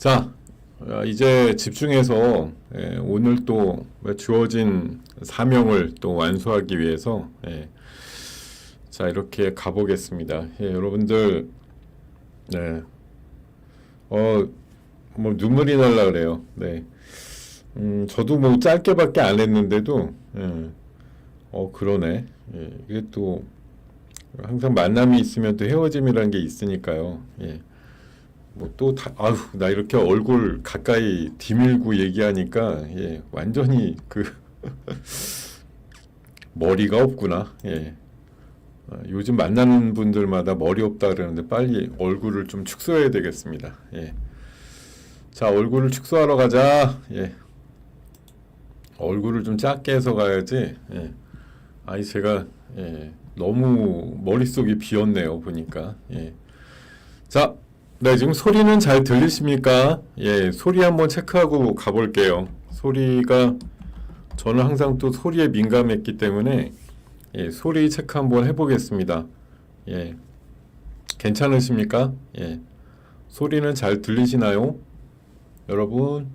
자, 이제 집중해서 오늘 또 주어진 사명을 또 완수하기 위해서 자, 이렇게 가보겠습니다. 여러분들, 네, 뭐 눈물이 날라 그래요. 네, 저도 뭐 짧게밖에 안 했는데도, 그러네. 이게 또 항상 만남이 있으면 또 헤어짐이라는 게 있으니까요. 뭐 또 아휴, 나 이렇게 얼굴 가까이 디밀고 얘기하니까 완전히 머리가 없구나. 요즘 만나는 분들마다 머리 없다 그러는데 빨리 얼굴을 좀 축소해야 되겠습니다. 자, 얼굴을 축소하러 가자. 얼굴을 좀 작게 해서 가야지. 아니 제가 너무 머릿속이 비었네요 보니까. 자, 네, 지금 소리는 잘 들리십니까? 소리 한번 체크하고 가볼게요. 소리가, 저는 항상 또 소리에 민감했기 때문에, 소리 체크 한번 해보겠습니다. 괜찮으십니까? 소리는 잘 들리시나요? 여러분?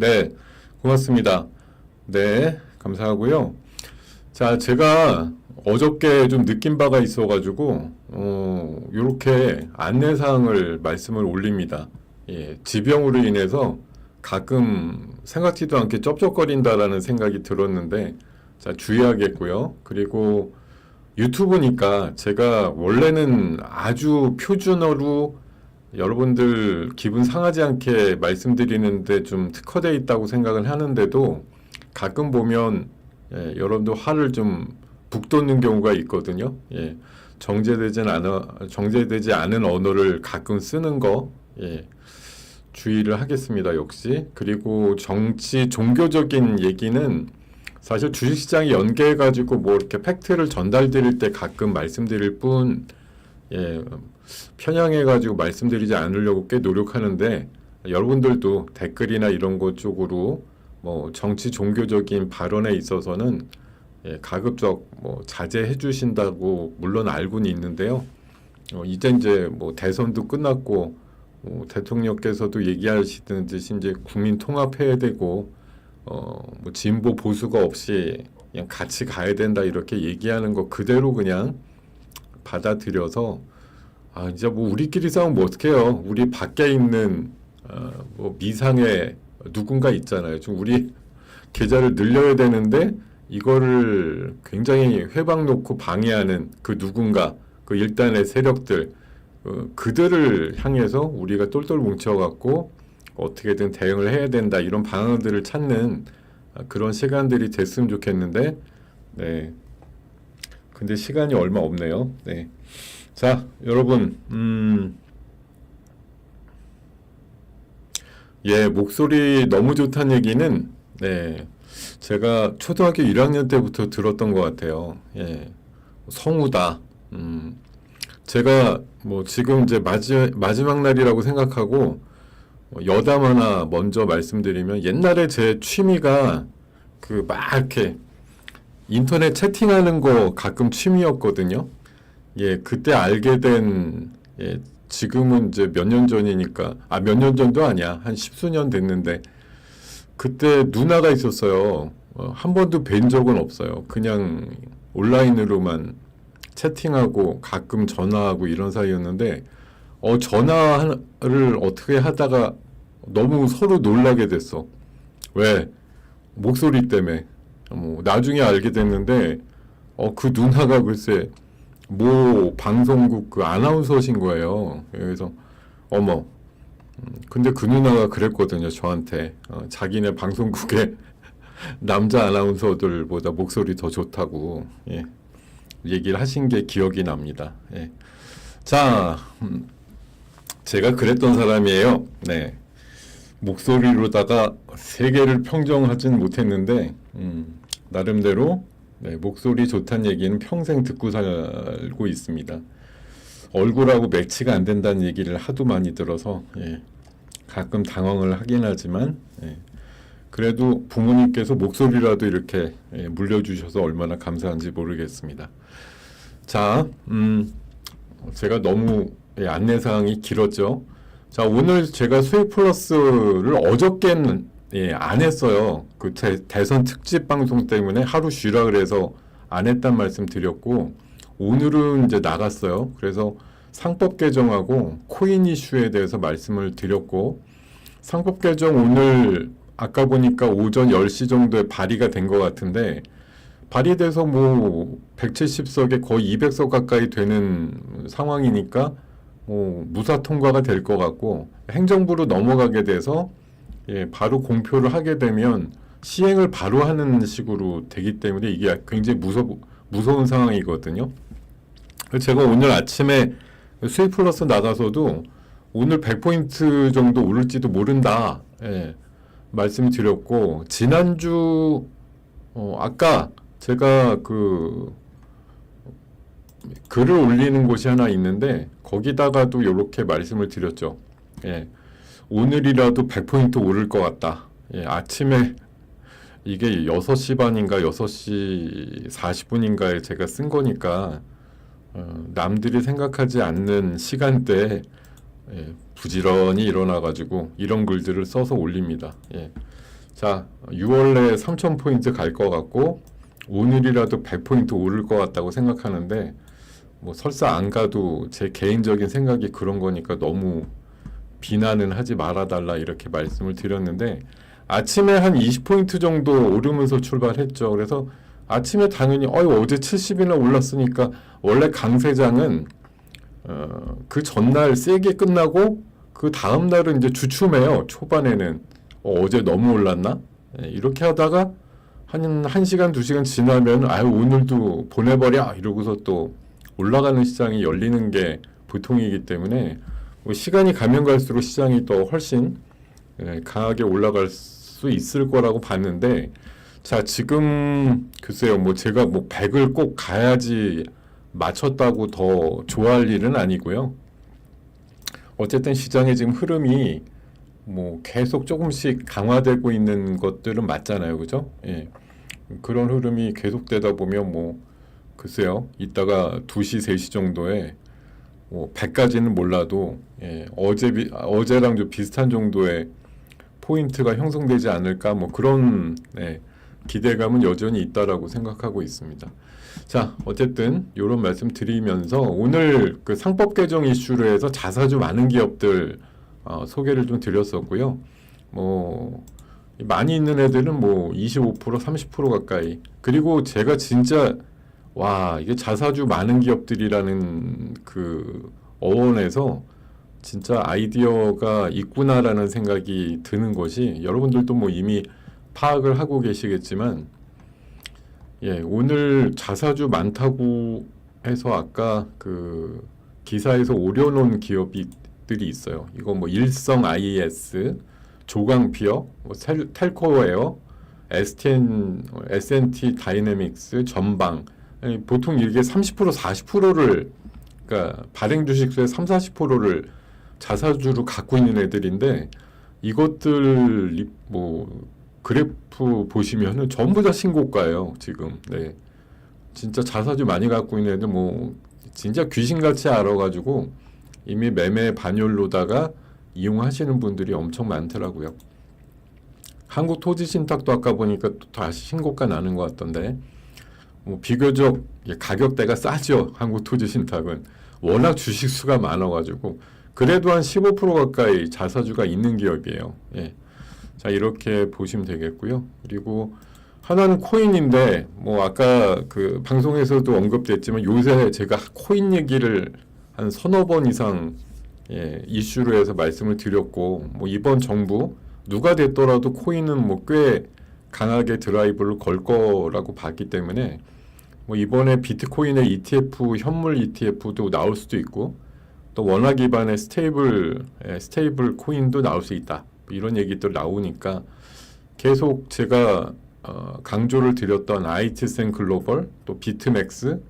네, 고맙습니다. 네, 감사하고요. 자, 제가 어저께 좀 느낀 바가 있어가지고, 요렇게 안내사항을 말씀을 올립니다. 지병으로 인해서 가끔 생각지도 않게 쩝쩝거린다라는 생각이 들었는데, 자, 주의하겠고요. 그리고 유튜브니까 제가 원래는 아주 표준어로 여러분들 기분 상하지 않게 말씀드리는데 좀 특화되어 있다고 생각을 하는데도 가끔 보면 여러분들 화를 좀 북돋는 경우가 있거든요. 정제되지 않은 언어를 가끔 쓰는 거 주의를 하겠습니다. 역시. 그리고 정치, 종교적인 얘기는 사실 주식시장에 연계해가지고 뭐 이렇게 팩트를 전달드릴 때 가끔 말씀드릴 뿐, 편향해가지고 말씀드리지 않으려고 꽤 노력하는데, 여러분들도 댓글이나 이런 것 쪽으로 뭐 정치 종교적인 발언에 있어서는 가급적 뭐 자제해 주신다고 물론 알고는 있는데요. 이제 뭐 대선도 끝났고 대통령께서도 얘기하시듯이 이제 국민 통합해야 되고 뭐 진보 보수가 없이 그냥 같이 가야 된다 이렇게 얘기하는 거 그대로 그냥 받아들여서 이제 뭐 우리끼리 싸우면 뭐 어떡해요. 우리 밖에 있는 뭐 미상의 누군가 있잖아요. 지금 우리 계좌를 늘려야 되는데 이거를 굉장히 회방 놓고 방해하는 그 누군가, 그 일단의 세력들, 그들을 향해서 우리가 똘똘 뭉쳐갖고 어떻게든 대응을 해야 된다 이런 방안들을 찾는 그런 시간들이 됐으면 좋겠는데, 네. 근데 시간이 얼마 없네요. 네. 자, 여러분, 목소리 너무 좋다는 얘기는, 제가 초등학교 1학년 때부터 들었던 것 같아요. 성우다. 제가 뭐 지금 이제 마지막 날이라고 생각하고, 여담 하나 먼저 말씀드리면, 옛날에 제 취미가 막 이렇게 인터넷 채팅하는 거 가끔 취미였거든요. 그때 알게 된, 지금은 이제 몇 년 전이니까, 몇 년 전도 아니야. 한 십수년 됐는데, 그때 누나가 있었어요. 한 번도 뵌 적은 없어요. 그냥 온라인으로만 채팅하고 가끔 전화하고 이런 사이였는데, 전화를 어떻게 하다가 너무 서로 놀라게 됐어. 왜? 목소리 때문에. 나중에 알게 됐는데, 그 누나가 글쎄, 모 방송국 그 아나운서신 거예요. 그래서 어머, 근데 그 누나가 그랬거든요. 저한테 자기네 방송국의 남자 아나운서들보다 목소리 더 좋다고 얘기를 하신 게 기억이 납니다. 자, 제가 그랬던 사람이에요. 네, 목소리로다가 세계를 평정하진 못했는데 나름대로 목소리 좋다는 얘기는 평생 듣고 살고 있습니다. 얼굴하고 매치가 안 된다는 얘기를 하도 많이 들어서 가끔 당황을 하긴 하지만 그래도 부모님께서 목소리라도 이렇게 물려주셔서 얼마나 감사한지 모르겠습니다. 자, 제가 너무 안내사항이 길었죠. 자, 오늘 제가 수익 플러스를 어저께는 안 했어요. 그 대선 특집 방송 때문에 하루 쉬라 그래서 안 했단 말씀 드렸고, 오늘은 이제 나갔어요. 그래서 상법 개정하고 코인 이슈에 대해서 말씀을 드렸고, 상법 개정 오늘 아까 보니까 오전 10시 정도에 발의가 된 것 같은데, 발의돼서 뭐 170석에 거의 200석 가까이 되는 상황이니까 무사 통과가 될 것 같고, 행정부로 넘어가게 돼서 바로 공표를 하게 되면 시행을 바로 하는 식으로 되기 때문에 이게 굉장히 무서운 상황이거든요. 제가 오늘 아침에 수익 플러스 나가서도 오늘 100포인트 정도 오를지도 모른다 말씀드렸고, 지난주 아까 제가 그 글을 올리는 곳이 하나 있는데 거기다가도 이렇게 말씀을 드렸죠. 오늘이라도 100포인트 오를 것 같다. 아침에 이게 6시 반인가 6시 40분인가에 제가 쓴 거니까 남들이 생각하지 않는 시간대에 부지런히 일어나가지고 이런 글들을 써서 올립니다. 자, 6월 내에 3000포인트 갈 것 같고 오늘이라도 100포인트 오를 것 같다고 생각하는데 뭐 설사 안 가도 제 개인적인 생각이 그런 거니까 너무 비난은 하지 말아달라 이렇게 말씀을 드렸는데, 아침에 한 20포인트 정도 오르면서 출발했죠. 그래서 아침에 당연히 어제 70이나 올랐으니까, 원래 강세장은 그 전날 세게 끝나고 그 다음 날은 이제 주춤해요. 초반에는 어제 너무 올랐나? 이렇게 하다가 한 1시간 2시간 지나면 오늘도 보내버려 이러고서 또 올라가는 시장이 열리는 게 보통이기 때문에 시간이 가면 갈수록 시장이 더 훨씬 강하게 올라갈 수 있을 거라고 봤는데, 자, 지금 글쎄요, 뭐 제가 뭐 100을 꼭 가야지 맞췄다고 더 좋아할 일은 아니고요. 어쨌든 시장의 지금 흐름이 뭐 계속 조금씩 강화되고 있는 것들은 맞잖아요, 그죠? 그런 흐름이 계속되다 보면 뭐 글쎄요, 이따가 2시, 3시 정도에 뭐 100까지는 몰라도 어제랑 좀 비슷한 정도의 포인트가 형성되지 않을까, 뭐 그런 기대감은 여전히 있다라고 생각하고 있습니다. 자, 어쨌든 이런 말씀 드리면서 오늘 그 상법 개정 이슈로 해서 자사주 많은 기업들 소개를 좀 드렸었고요. 뭐 많이 있는 애들은 뭐 25%, 30% 가까이. 그리고 제가 진짜 이게 자사주 많은 기업들이라는 그 어원에서 진짜 아이디어가 있구나라는 생각이 드는 것이, 여러분들도 뭐 이미 파악을 하고 계시겠지만, 오늘 자사주 많다고 해서 아까 그 기사에서 오려놓은 기업들이 있어요. 이거 뭐 일성 IS, 조광피어, 뭐 텔코웨어, SNT 다이내믹스, 전방. 보통 이게 30%, 40%를, 그러니까 발행 주식수의 3, 40%를 자사주로 갖고 있는 애들인데, 이것들 뭐 그래프 보시면은 전부 다 신고가예요, 지금. 진짜 자사주 많이 갖고 있는 애들 뭐 진짜 귀신같이 알아가지고 이미 매매 반열로다가 이용하시는 분들이 엄청 많더라고요. 한국토지신탁도 아까 보니까 또 다시 신고가 나는 것 같던데, 뭐 비교적 가격대가 싸죠. 한국토지신탁은 워낙 주식 수가 많아가지고 그래도 한 15% 가까이 자사주가 있는 기업이에요. 자, 이렇게 보시면 되겠고요. 그리고 하나는 코인인데, 뭐 아까 그 방송에서도 언급됐지만 요새 제가 코인 얘기를 한 서너 번 이상 이슈로 해서 말씀을 드렸고, 뭐 이번 정부 누가 됐더라도 코인은 뭐 꽤 강하게 드라이브를 걸 거라고 봤기 때문에, 뭐 이번에 비트코인의 ETF, 현물 ETF도 나올 수도 있고, 또 원화 기반의 스테이블 코인도 나올 수 있다, 이런 얘기들 나오니까 계속 제가 강조를 드렸던 IT센 글로벌, 또 비트맥스,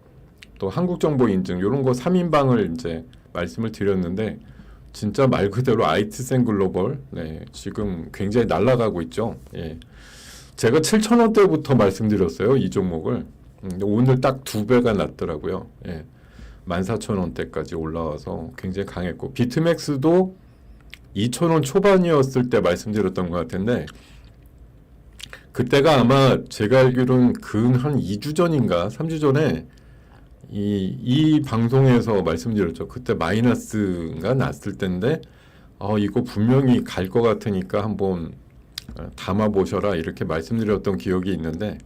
또 한국정보인증 이런 거 3인방을 이제 말씀을 드렸는데, 진짜 말 그대로 IT센 글로벌 네, 지금 굉장히 날아가고 있죠. 예. 제가 7,000원대부터 말씀드렸어요. 이 종목을. 근데 오늘 딱 2배가 났더라고요. 예. 14,000원대까지 올라와서 굉장히 강했고 비트맥스도 2,000원 초반이었을 때 말씀드렸던 것 같은데 그때가 아마 제가 알기로는 근 한 2주 전인가 3주 전에 이 방송에서 말씀드렸죠. 그때 마이너스가 났을 때인데 이거 분명히 갈 것 같으니까 한번 담아 보셔라 이렇게 말씀드렸던 기억이 있는데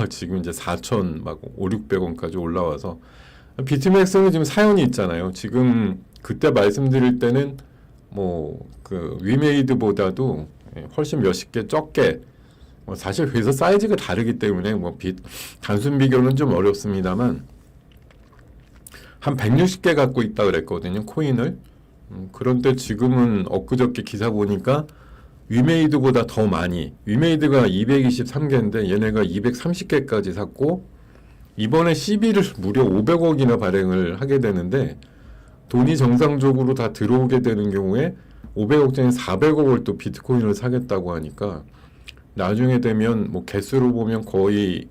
지금 이제 4천 막 5, 600원까지 올라와서 비트맥스는 지금 사연이 있잖아요. 지금 그때 말씀드릴 때는 뭐 그 위메이드보다도 훨씬 몇십 개 적게 사실 회사 사이즈가 다르기 때문에 뭐 단순 비교는 좀 어렵습니다만 한 160개 갖고 있다 그랬거든요. 코인을. 그런데 지금은 엊그저께 기사 보니까 위메이드보다 더 많이 위메이드가 223개인데 얘네가 230개까지 샀고 이번에 CB를 무려 500억이나 발행을 하게 되는데 돈이 정상적으로 다 들어오게 되는 경우에 500억짜리 400억을 또 비트코인을 사겠다고 하니까 나중에 되면 뭐 개수로 보면 거의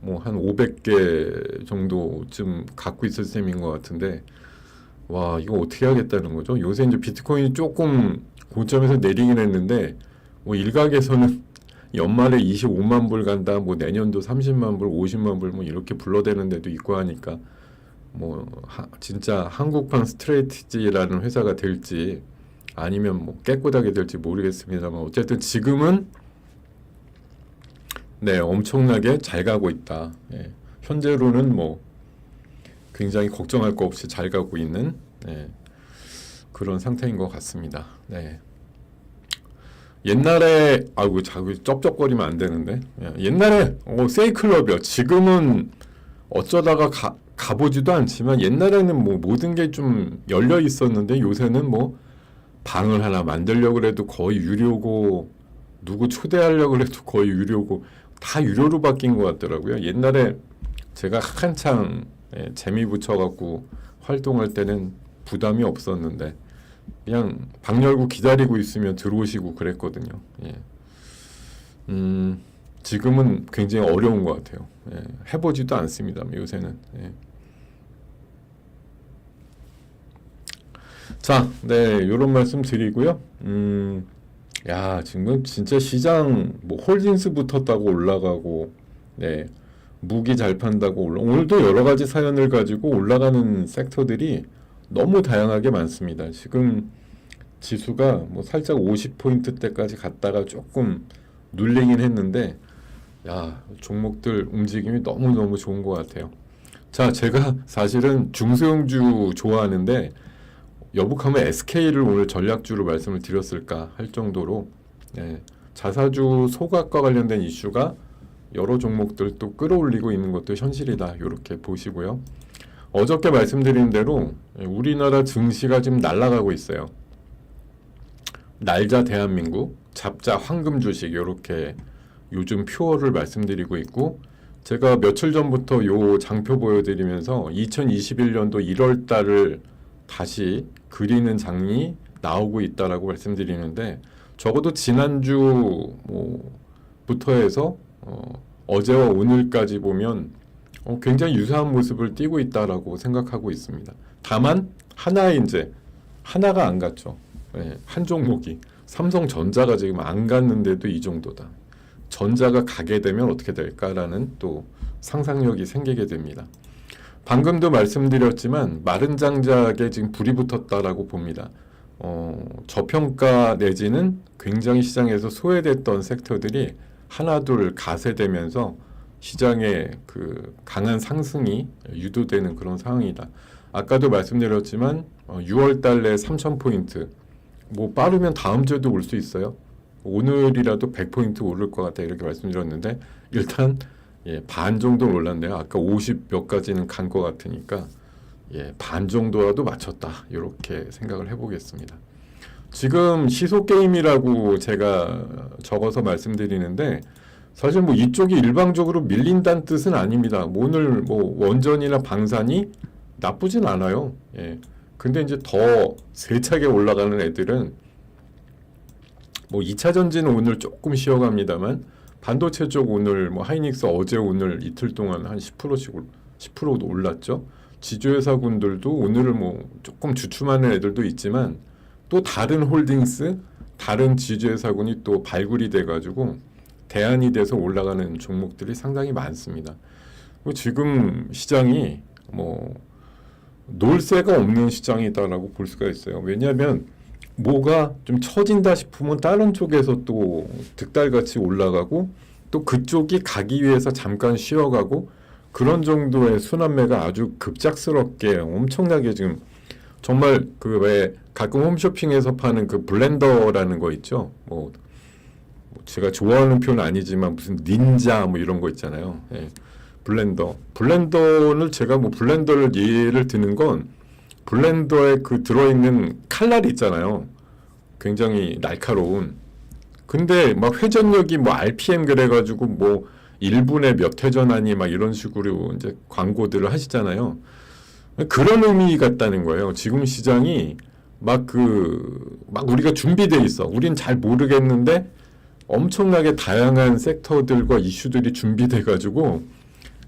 뭐 한 500개 정도쯤 갖고 있을 셈인 것 같은데 와 이거 어떻게 하겠다는 거죠? 요새 이제 비트코인이 조금 고점에서 내리긴 했는데 뭐 일각에서는 연말에 25만 불 간다, 뭐 내년도 30만 불, 50만 불 뭐 이렇게 불러대는 데도 있고 하니까 뭐 진짜 한국판 스트레이티지라는 회사가 될지 아니면 뭐 깨끗하게 될지 모르겠습니다만 어쨌든 지금은 네 엄청나게 잘 가고 있다. 예, 현재로는 뭐 굉장히 걱정할 거 없이 잘 가고 있는 그런 상태인 것 같습니다. 네. 옛날에 아이고 자꾸 쩝쩝거리면 안 되는데 옛날에 세이클럽이요. 지금은 어쩌다가 가보지도 않지만 옛날에는 뭐 모든 게 좀 열려 있었는데 요새는 뭐 방을 하나 만들려고 해도 거의 유료고 누구 초대하려고 해도 거의 유료고 다 유료로 바뀐 것 같더라고요. 옛날에 제가 한창 재미 붙여갖고 활동할 때는 부담이 없었는데 그냥 방 열고 기다리고 있으면 들어오시고 그랬거든요. 예. 지금은 굉장히 어려운 것 같아요. 예. 해보지도 않습니다. 요새는. 예. 자, 네, 이런 말씀 드리고요. 야, 지금 진짜 시장 뭐 홀딩스 붙었다고 올라가고, 네, 무기 잘 판다고 오늘도 여러 가지 사연을 가지고 올라가는 섹터들이 너무 다양하게 많습니다. 지금 지수가 뭐 살짝 50포인트대까지 갔다가 조금 눌리긴 했는데, 야, 종목들 움직임이 너무너무 좋은 것 같아요. 자, 제가 사실은 중소형주 좋아하는데, 여북하면 SK를 오늘 전략주로 말씀을 드렸을까 할 정도로 자사주 소각과 관련된 이슈가 여러 종목들 또 끌어올리고 있는 것도 현실이다. 이렇게 보시고요. 어저께 말씀드린 대로 우리나라 증시가 지금 날아가고 있어요. 날자 대한민국, 잡자 황금 주식 이렇게 요즘 표어를 말씀드리고 있고 제가 며칠 전부터 요 장표 보여드리면서 2021년도 1월 달을 다시 그리는 장이 나오고 있다라고 말씀드리는데 적어도 지난주 부터 해서 어제와 오늘까지 보면 굉장히 유사한 모습을 띠고 있다라고 생각하고 있습니다. 다만 하나가 안 갔죠. 네, 한 종목이 삼성전자가 지금 안 갔는데도 이 정도다. 전자가 가게 되면 어떻게 될까라는 또 상상력이 생기게 됩니다. 방금도 말씀드렸지만 마른 장작에 지금 불이 붙었다라고 봅니다. 저평가 내지는 굉장히 시장에서 소외됐던 섹터들이 하나둘 가세되면서 시장의 그 강한 상승이 유도되는 그런 상황이다. 아까도 말씀드렸지만 6월 달에 3,000포인트 뭐 빠르면 다음 주에도 올 수 있어요. 오늘이라도 100포인트 오를 것 같다 이렇게 말씀드렸는데 일단 반 정도 올랐네요. 아까 50 몇 가지는 간 것 같으니까 반 정도라도 맞췄다 이렇게 생각을 해보겠습니다. 지금 시소 게임이라고 제가 적어서 말씀드리는데 사실 뭐 이쪽이 일방적으로 밀린다는 뜻은 아닙니다. 오늘 뭐 원전이나 방산이 나쁘진 않아요. 근데 이제 더 세차게 올라가는 애들은 뭐 2차 전지는 오늘 조금 쉬어갑니다만 반도체 쪽 오늘 뭐 하이닉스 어제 오늘 이틀 동안 한 10%씩 10%도 올랐죠. 지주회사군들도 오늘을 뭐 조금 주춤하는 애들도 있지만 또 다른 홀딩스, 다른 지주회사군이 또 발굴이 돼가지고 대안이 돼서 올라가는 종목들이 상당히 많습니다. 지금 시장이 뭐 놀새가 없는 시장이다라고 볼 수가 있어요. 왜냐하면 뭐가 좀 처진다 싶으면 다른 쪽에서 또 득달같이 올라가고 또 그쪽이 가기 위해서 잠깐 쉬어가고 그런 정도의 순환매가 아주 급작스럽게 엄청나게 지금 정말 그 왜 가끔 홈쇼핑에서 파는 그 블렌더라는 거 있죠. 뭐 제가 좋아하는 표현은 아니지만 무슨 닌자 뭐 이런 거 있잖아요. 예. 블렌더를 제가 뭐 블렌더를 예를 드는 건 블렌더에 그 들어있는 칼날이 있잖아요. 굉장히 날카로운. 근데 막 회전력이 뭐 RPM 그래가지고 뭐 1분에 몇 회전하니 막 이런 식으로 이제 광고들을 하시잖아요. 그런 의미 같다는 거예요. 지금 시장이 막 우리가 준비돼 있어. 우린 잘 모르겠는데 엄청나게 다양한 섹터들과 이슈들이 준비돼가지고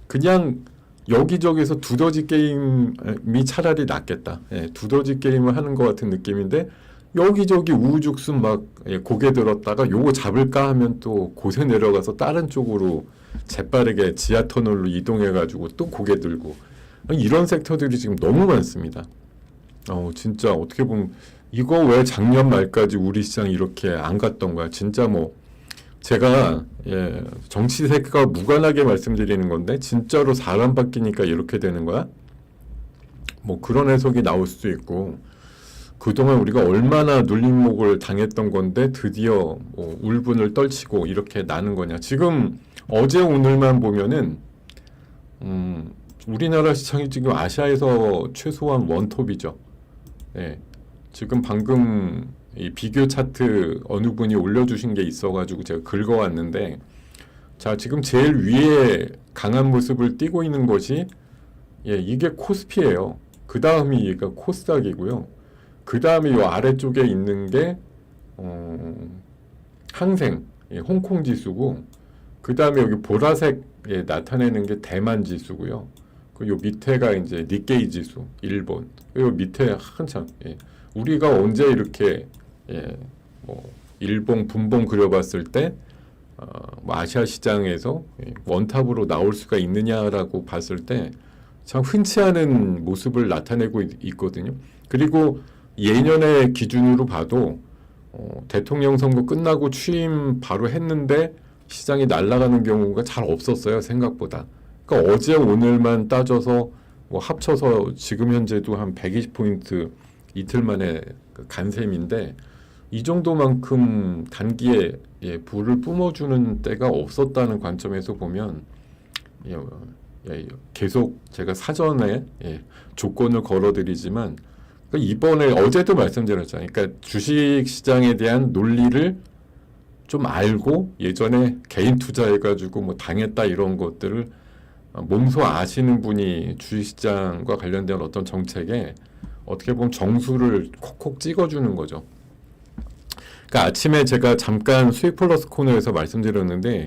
그냥 여기저기서 두더지 게임이 차라리 낫겠다. 예, 두더지 게임을 하는 것 같은 느낌인데 여기저기 우후죽순 막 고개 들었다가 요거 잡을까 하면 또 곳에 내려가서 다른 쪽으로 재빠르게 지하터널로 이동해가지고 또 고개 들고 이런 섹터들이 지금 너무 많습니다. 진짜 어떻게 보면 이거 왜 작년 말까지 우리 시장이 이렇게 안 갔던 거야. 진짜 뭐 제가 정치색과 무관하게 말씀드리는 건데 진짜로 사람 바뀌니까 이렇게 되는 거야? 뭐 그런 해석이 나올 수도 있고 그동안 우리가 얼마나 눌림목을 당했던 건데 드디어 뭐 울분을 떨치고 이렇게 나는 거냐. 지금 어제 오늘만 보면은 우리나라 시장이 지금 아시아에서 최소한 원톱이죠. 예. 지금 방금 이 비교 차트 어느 분이 올려주신 게 있어가지고 제가 긁어왔는데 자 지금 제일 위에 강한 모습을 띠고 있는 것이 이게 코스피예요. 그 다음이 얘가 코스닥이고요. 그 다음에 이 아래쪽에 있는 게 항생 홍콩 지수고 그 다음에 여기 보라색에 나타내는 게 대만 지수고요. 그리고 요 밑에가 이제 니케이 지수 일본. 그리고 밑에 한참 우리가 언제 이렇게 뭐 일봉 분봉 그려봤을 때 뭐 아시아 시장에서 원탑으로 나올 수가 있느냐라고 봤을 때 참 흔치 않은 모습을 나타내고 있거든요. 그리고 예년의 기준으로 봐도 대통령 선거 끝나고 취임 바로 했는데 시장이 날아가는 경우가 잘 없었어요. 생각보다. 그러니까 어제 오늘만 따져서 뭐 합쳐서 지금 현재도 한 120포인트 이틀 만에 간 셈인데 이 정도만큼 단기에 불을 뿜어주는 때가 없었다는 관점에서 보면 계속 제가 사전에 조건을 걸어드리지만 이번에 어제도 말씀드렸잖아요. 그러니까 주식시장에 대한 논리를 좀 알고 예전에 개인 투자해가지고 뭐 당했다 이런 것들을 몸소 아시는 분이 주식시장과 관련된 어떤 정책에 어떻게 보면 정수를 콕콕 찍어주는 거죠. 그러니까 아침에 제가 잠깐 수익 플러스 코너에서 말씀드렸는데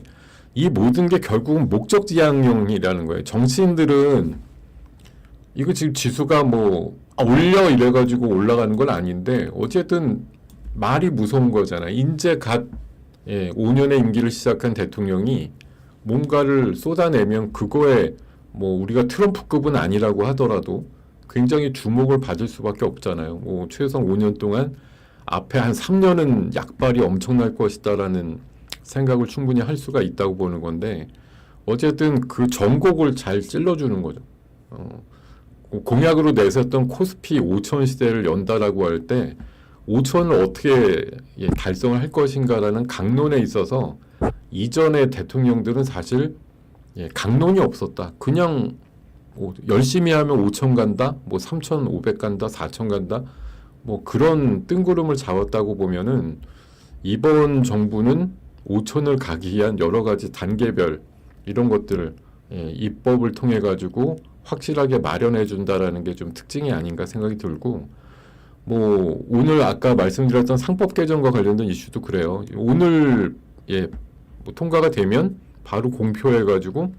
이 모든 게 결국은 목적지향용이라는 거예요. 정치인들은 이거 지금 지수가 뭐 올려 이래가지고 올라가는 건 아닌데 어쨌든 말이 무서운 거잖아요. 이제 갓 5년의 임기를 시작한 대통령이 뭔가를 쏟아내면 그거에 뭐 우리가 트럼프급은 아니라고 하더라도 굉장히 주목을 받을 수밖에 없잖아요. 뭐 최소한 5년 동안 앞에 한 3년은 약발이 엄청날 것이다라는 생각을 충분히 할 수가 있다고 보는 건데 어쨌든 그 전곡을 잘 찔러주는 거죠. 공약으로 내세웠던 코스피 5천 시대를 연다라고 할 때 5천을 어떻게 달성을 할 것인가라는 강론에 있어서 이전의 대통령들은 사실 강론이 없었다. 그냥 뭐 열심히 하면 5천 간다, 뭐 3,500 간다, 4천 간다, 뭐 그런 뜬구름을 잡았다고 보면은 이번 정부는 5천을 가기 위한 여러 가지 단계별 이런 것들을 입법을 통해 가지고 확실하게 마련해 준다라는 게 좀 특징이 아닌가 생각이 들고, 뭐 오늘 아까 말씀드렸던 상법 개정과 관련된 이슈도 그래요. 오늘 뭐 통과가 되면 바로 공표해가지고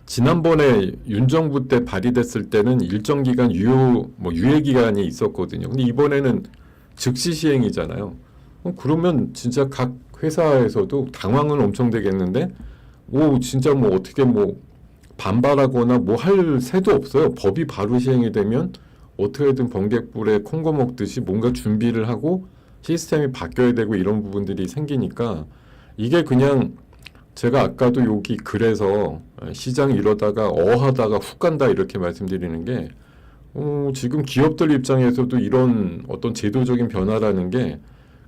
지난번에 윤 정부 때 발의됐을 때는 일정 기간 유예 기간이 있었거든요. 근데 이번에는 즉시 시행이잖아요. 그러면 진짜 각 회사에서도 당황은 엄청 되겠는데, 진짜 뭐 어떻게 뭐 반발하거나 뭐 할 새도 없어요. 법이 바로 시행이 되면 어떻게든 번갯불에 콩고 먹듯이 뭔가 준비를 하고 시스템이 바뀌어야 되고 이런 부분들이 생기니까, 이게 그냥 제가 아까도 여기 글에서 시장 이러다가 하다가 훅 간다 이렇게 말씀드리는 게, 지금 기업들 입장에서도 이런 어떤 제도적인 변화라는 게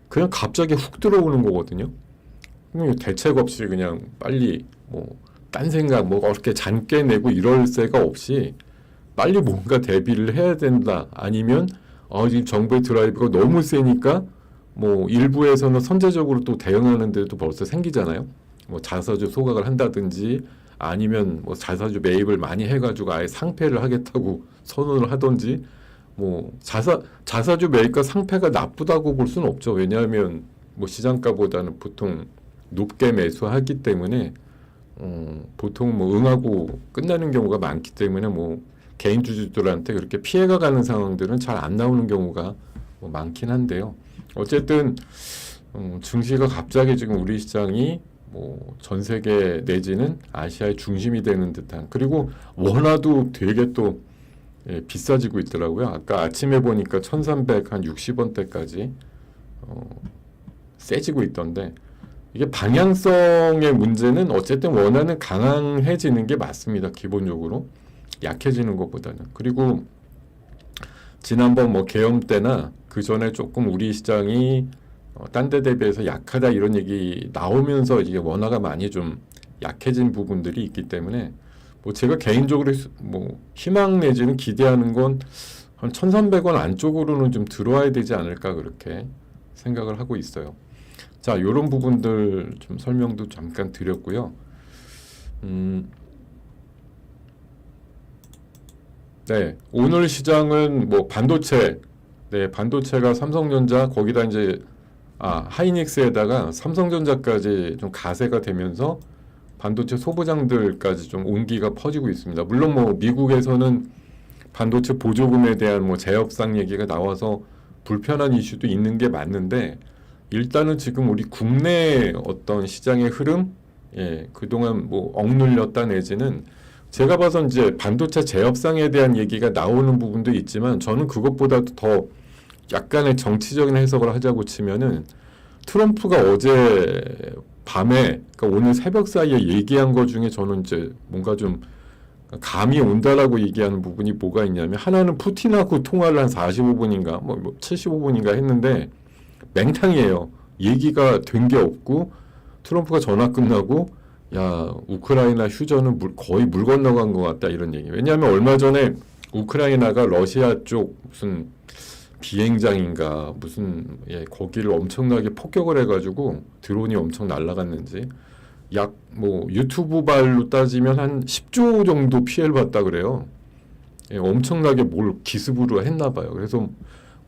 그냥 갑자기 훅 들어오는 거거든요. 대책 없이 그냥 빨리 뭐 딴 생각 뭐 어떻게 잔깨 내고 이럴 새가 없이 빨리 뭔가 대비를 해야 된다. 아니면 지금 정부의 드라이브가 너무 세니까 뭐 일부에서는 선제적으로 또 대응하는 데도 벌써 생기잖아요. 뭐 자사주 소각을 한다든지, 아니면 뭐 자사주 매입을 많이 해가지고 아예 상패를 하겠다고 선언을 하든지, 뭐 자사주 매입과 상패가 나쁘다고 볼 수는 없죠. 왜냐하면 뭐 시장가보다는 보통 높게 매수하기 때문에 보통 뭐 응하고 끝나는 경우가 많기 때문에 뭐 개인 주주들한테 그렇게 피해가 가는 상황들은 잘 안 나오는 경우가 뭐 많긴 한데요. 어쨌든 증시가 갑자기 지금 우리 시장이 뭐 전 세계 내지는 아시아의 중심이 되는 듯한, 그리고 원화도 되게 또 비싸지고 있더라고요. 아까 아침에 보니까 1360원대까지 세지고 있던데, 이게 방향성의 문제는 어쨌든 원화는 강해지는 게 맞습니다. 기본적으로 약해지는 것보다는. 그리고 지난번 뭐 계엄 때나 그 전에 조금 우리 시장이 딴 데 대비해서 약하다 이런 얘기 나오면서 이게 원화가 많이 좀 약해진 부분들이 있기 때문에, 뭐 제가 개인적으로 뭐 희망 내지는 기대하는 건 한 1300원 안쪽으로는 좀 들어와야 되지 않을까 그렇게 생각을 하고 있어요. 자, 이런 부분들 좀 설명도 잠깐 드렸고요. 네, 오늘 시장은 뭐 반도체, 반도체가 삼성전자, 거기다 이제 하이닉스에다가 삼성전자까지 좀 가세가 되면서 반도체 소부장들까지 좀 온기가 퍼지고 있습니다. 물론 뭐 미국에서는 반도체 보조금에 대한 뭐 재협상 얘기가 나와서 불편한 이슈도 있는 게 맞는데, 일단은 지금 우리 국내 어떤 시장의 흐름, 그동안 뭐 억눌렸다 내지는, 제가 봐선 이제 반도체 재협상에 대한 얘기가 나오는 부분도 있지만, 저는 그것보다도 더 약간의 정치적인 해석을 하자고 치면은, 트럼프가 어제 밤에, 그러니까 오늘 새벽 사이에 얘기한 것 중에 저는 이제 뭔가 좀 감이 온다라고 얘기하는 부분이 뭐가 있냐면, 하나는 푸틴하고 통화를 한 45분인가 뭐 75분인가 했는데 맹탕이에요. 얘기가 된 게 없고, 트럼프가 전화 끝나고 야, 우크라이나 휴전은 거의 물 건너간 것 같다 이런 얘기. 왜냐하면 얼마 전에 우크라이나가 러시아 쪽 무슨 비행장인가 무슨 거기를 엄청나게 폭격을 해가지고 드론이 엄청 날아갔는지, 약 뭐 유튜브 발로 따지면 한 10조 정도 피해를 봤다 그래요. 엄청나게 뭘 기습으로 했나 봐요. 그래서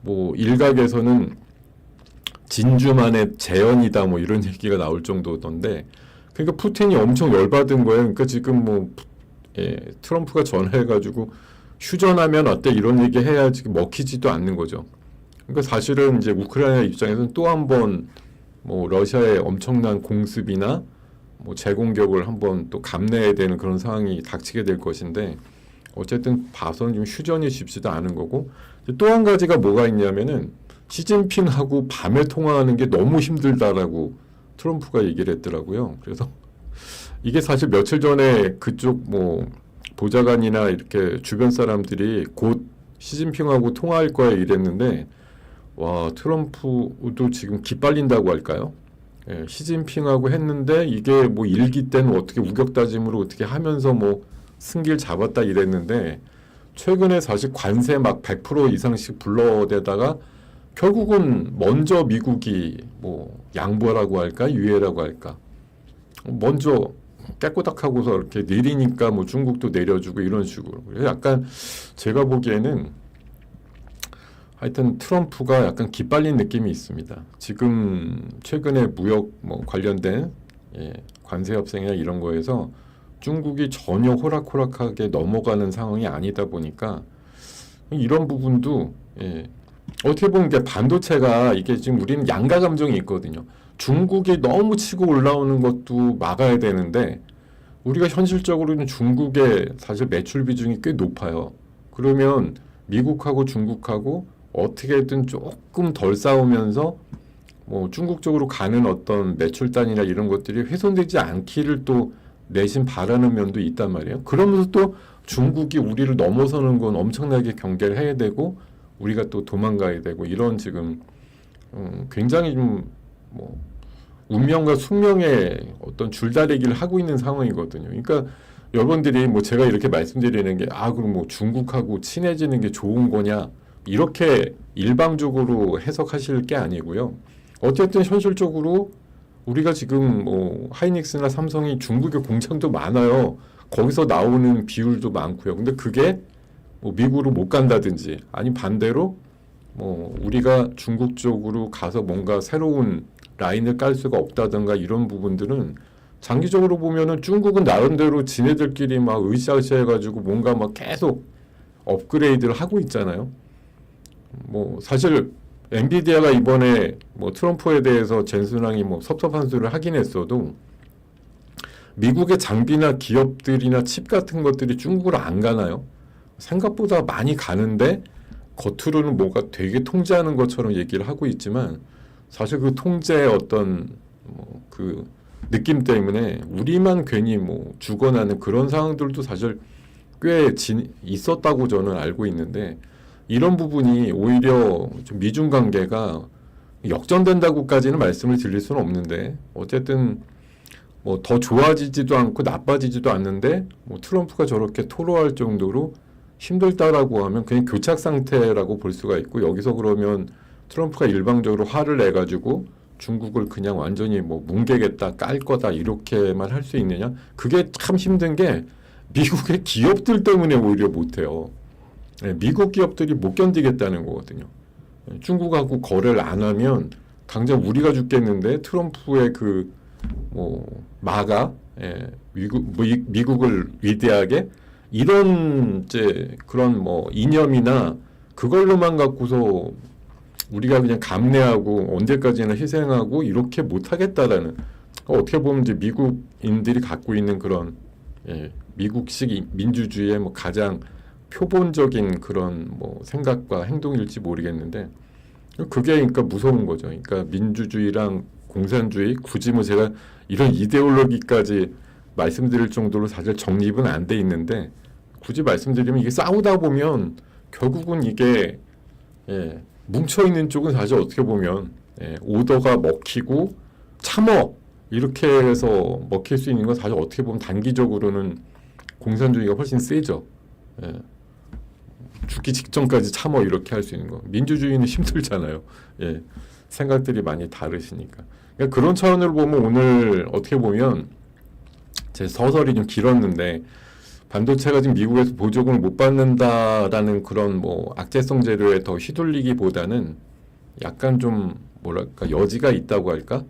뭐 일각에서는 진주만의 재현이다 뭐 이런 얘기가 나올 정도던데, 그러니까 푸틴이 엄청 열받은 거예요. 그러니까 지금 뭐 트럼프가 전화해가지고 휴전하면 어때 이런 얘기 해야지 먹히지도 않는 거죠. 그러니까 사실은 이제 우크라이나 입장에서는 또 한 번 뭐 러시아의 엄청난 공습이나 뭐 재공격을 한번 또 감내해야 되는 그런 상황이 닥치게 될 것인데, 어쨌든 봐서는 좀 휴전이 쉽지도 않은 거고, 또 한 가지가 뭐가 있냐면은 시진핑하고 밤에 통화하는 게 너무 힘들다라고 트럼프가 얘기를 했더라고요. 그래서 이게 사실 며칠 전에 그쪽 뭐 보좌관이나 이렇게 주변 사람들이 곧 시진핑하고 통화할 거야 이랬는데, 와, 트럼프도 지금 기빨린다고 할까요? 시진핑하고 했는데 이게 뭐 일기 때는 어떻게 우격다짐으로 어떻게 하면서 뭐 승기를 잡았다 이랬는데, 최근에 사실 관세 막 100% 이상씩 불러대다가 결국은 먼저 미국이 뭐 양보라고 할까 유예라고 할까 먼저 깨꼬닥하고서 이렇게 내리니까 뭐 중국도 내려주고 이런 식으로. 그래서 약간 제가 보기에는 하여튼 트럼프가 약간 기빨린 느낌이 있습니다. 지금 최근에 무역 뭐 관련된 관세 협상이나 이런 거에서 중국이 전혀 호락호락하게 넘어가는 상황이 아니다 보니까 이런 부분도 어떻게 보면 이게 반도체가 이게 지금 우리는 양가 감정이 있거든요. 중국이 너무 치고 올라오는 것도 막아야 되는데 우리가 현실적으로는 중국의 사실 매출 비중이 꽤 높아요. 그러면 미국하고 중국하고 어떻게든 조금 덜 싸우면서 뭐 중국 쪽으로 가는 어떤 매출단이나 이런 것들이 훼손되지 않기를 또 내심 바라는 면도 있단 말이에요. 그러면서 또 중국이 우리를 넘어서는 건 엄청나게 경계를 해야 되고 우리가 또 도망가야 되고 이런 지금 굉장히 좀 뭐 운명과 숙명의 어떤 줄다리기를 하고 있는 상황이거든요. 그러니까 여러분들이 뭐 제가 이렇게 말씀드리는 게 그럼 뭐 중국하고 친해지는 게 좋은 거냐 이렇게 일방적으로 해석하실 게 아니고요. 어쨌든 현실적으로 우리가 지금 뭐 하이닉스나 삼성이 중국의 공장도 많아요. 거기서 나오는 비율도 많고요. 근데 그게 뭐 미국으로 못 간다든지 아니 반대로 뭐 우리가 중국 쪽으로 가서 뭔가 새로운 라인을 깔 수가 없다든가 이런 부분들은 장기적으로 보면은 중국은 나름대로 지네들끼리 막 으쌰으쌰 해가지고 뭔가 막 계속 업그레이드를 하고 있잖아요. 뭐 사실 엔비디아가 이번에 뭐 트럼프에 대해서 젠슨왕이 뭐 섭섭한 소리를 하긴 했어도 미국의 장비나 기업들이나 칩 같은 것들이 중국으로 안 가나요? 생각보다 많이 가는데 겉으로는 뭔가 되게 통제하는 것처럼 얘기를 하고 있지만 사실 그 통제의 어떤 뭐 그 느낌 때문에 우리만 괜히 뭐 죽어나는 그런 상황들도 사실 꽤 있었다고 저는 알고 있는데 이런 부분이 오히려 좀 미중 관계가 역전된다고까지는 말씀을 드릴 수는 없는데 어쨌든 뭐 더 좋아지지도 않고 나빠지지도 않는데 뭐 트럼프가 저렇게 토로할 정도로 힘들다라고 하면 그냥 교착 상태라고 볼 수가 있고 여기서 그러면 트럼프가 일방적으로 화를 내가지고 중국을 그냥 완전히 뭐 뭉개겠다 깔 거다 이렇게만 할 수 있느냐 그게 참 힘든 게 미국의 기업들 때문에 오히려 못해요. 미국 기업들이 못 견디겠다는 거거든요. 중국하고 거래를 안 하면 당장 우리가 죽겠는데 트럼프의 그 뭐 마가 미국을 위대하게 이런 이제 그런 뭐 이념이나 그걸로만 갖고서 우리가 그냥 감내하고 언제까지나 희생하고 이렇게 못하겠다라는 어떻게 보면 이제 미국인들이 갖고 있는 그런 미국식 민주주의의 뭐 가장 표본적인 그런 뭐 생각과 행동일지 모르겠는데 그게 그러니까 무서운 거죠. 그러니까 민주주의랑 공산주의 굳이 뭐 제가 이런 이데올로기까지 말씀드릴 정도로 사실 정립은 안 돼 있는데 굳이 말씀드리면 이게 싸우다 보면 결국은 이게 뭉쳐 있는 쪽은 사실 어떻게 보면 오더가 먹히고 참어 이렇게 해서 먹힐 수 있는 건 사실 어떻게 보면 단기적으로는 공산주의가 훨씬 세죠. 죽기 직전까지 참어 이렇게 할 수 있는 거. 민주주의는 힘들잖아요. 생각들이 많이 다르시니까. 그러니까 그런 차원으로 보면 오늘 어떻게 보면 제 서설이 좀 길었는데 반도체가 지금 미국에서 보조금을 못 받는다라는 그런 뭐 악재성 재료에 더 휘둘리기보다는 약간 좀 뭐랄까 여지가 있다고 할까?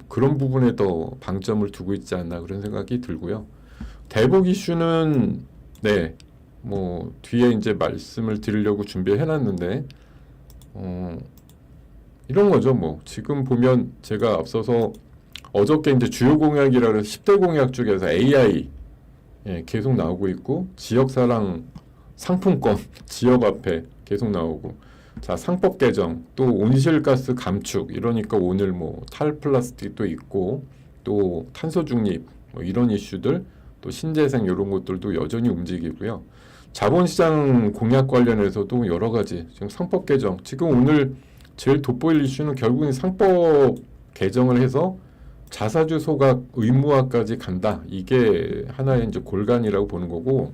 그런 부분에 더 방점을 두고 있지 않나 그런 생각이 들고요. 대북 이슈는 뭐 뒤에 이제 말씀을 드리려고 준비해 놨는데 이런 거죠. 뭐 지금 보면 제가 앞서서 어저께 이제 주요 공약이라고 해서 10대 공약 중에서 AI 계속 나오고 있고 지역사랑 상품권 지역화폐 계속 나오고 자 상법 개정 또 온실가스 감축 이러니까 오늘 뭐 탈플라스틱도 있고 또 탄소 중립 뭐 이런 이슈들 또 신재생 이런 것들도 여전히 움직이고요. 자본시장 공약 관련해서도 여러 가지 지금 상법 개정 지금 오늘 제일 돋보일 이슈는 결국은 상법 개정을 해서 자사주 소각 의무화까지 간다. 이게 하나의 이제 골간이라고 보는 거고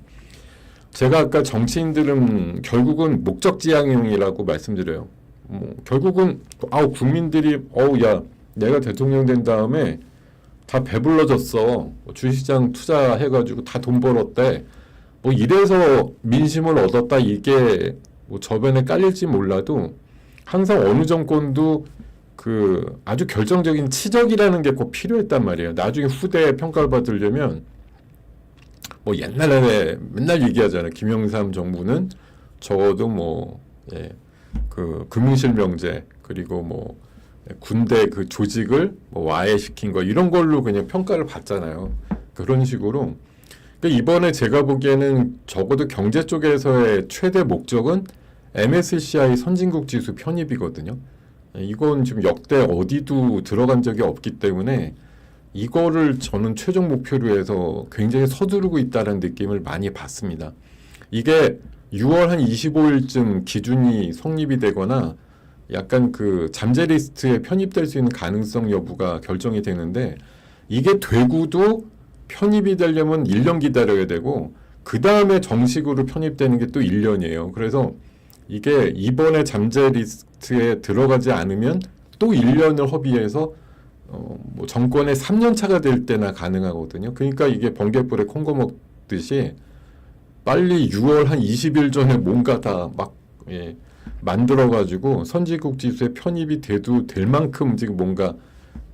제가 아까 정치인들은 결국은 목적지향형이라고 말씀드려요. 결국은 국민들이 야 내가 대통령 된 다음에 다 배불러졌어. 뭐 주식시장 투자해가지고 다 돈 벌었대. 뭐 이래서 민심을 얻었다 이게 뭐 저변에 깔릴지 몰라도 항상 어느 정권도 그 아주 결정적인 치적이라는 게 꼭 필요했단 말이에요. 나중에 후대에 평가를 받으려면 뭐 옛날에 맨날 얘기하잖아요. 김영삼 정부는 적어도 뭐 예, 그 금융실명제 그리고 뭐 군대 그 조직을 뭐 와해시킨 거 이런 걸로 그냥 평가를 받잖아요. 그런 식으로 그러니까 이번에 제가 보기에는 적어도 경제 쪽에서의 최대 목적은 MSCI 선진국 지수 편입이거든요. 이건 지금 역대 어디도 들어간 적이 없기 때문에 이거를 저는 최종 목표로 해서 굉장히 서두르고 있다는 느낌을 많이 받습니다. 이게 6월 한 25일쯤 기준이 성립이 되거나 약간 그 잠재 리스트에 편입될 수 있는 가능성 여부가 결정이 되는데 이게 되고도 편입이 되려면 1년 기다려야 되고 그 다음에 정식으로 편입되는 게 또 1년이에요. 그래서 이게 이번에 잠재 리스트에 들어가지 않으면 또 1년을 허비해서 뭐 정권의 3년 차가 될 때나 가능하거든요. 그러니까 이게 번개불에 콩고 먹듯이 빨리 6월 한 20일 전에 뭔가 다막 예, 만들어가지고 선진국 지수에 편입이 돼도 될 만큼 지금 뭔가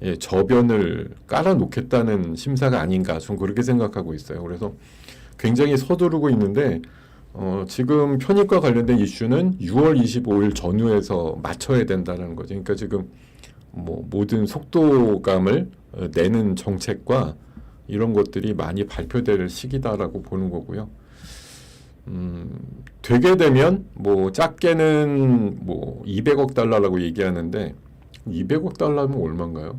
예, 저변을 깔아놓겠다는 심사가 아닌가 좀 그렇게 생각하고 있어요. 그래서 굉장히 서두르고 있는데 지금 편입과 관련된 이슈는 6월 25일 전후에서 맞춰야 된다는 거죠. 그러니까 지금 뭐 모든 속도감을 내는 정책과 이런 것들이 많이 발표될 시기다라고 보는 거고요. 되게 되면 뭐 작게는 뭐 200억 달러라고 얘기하는데 200억 달러면 얼마인가요?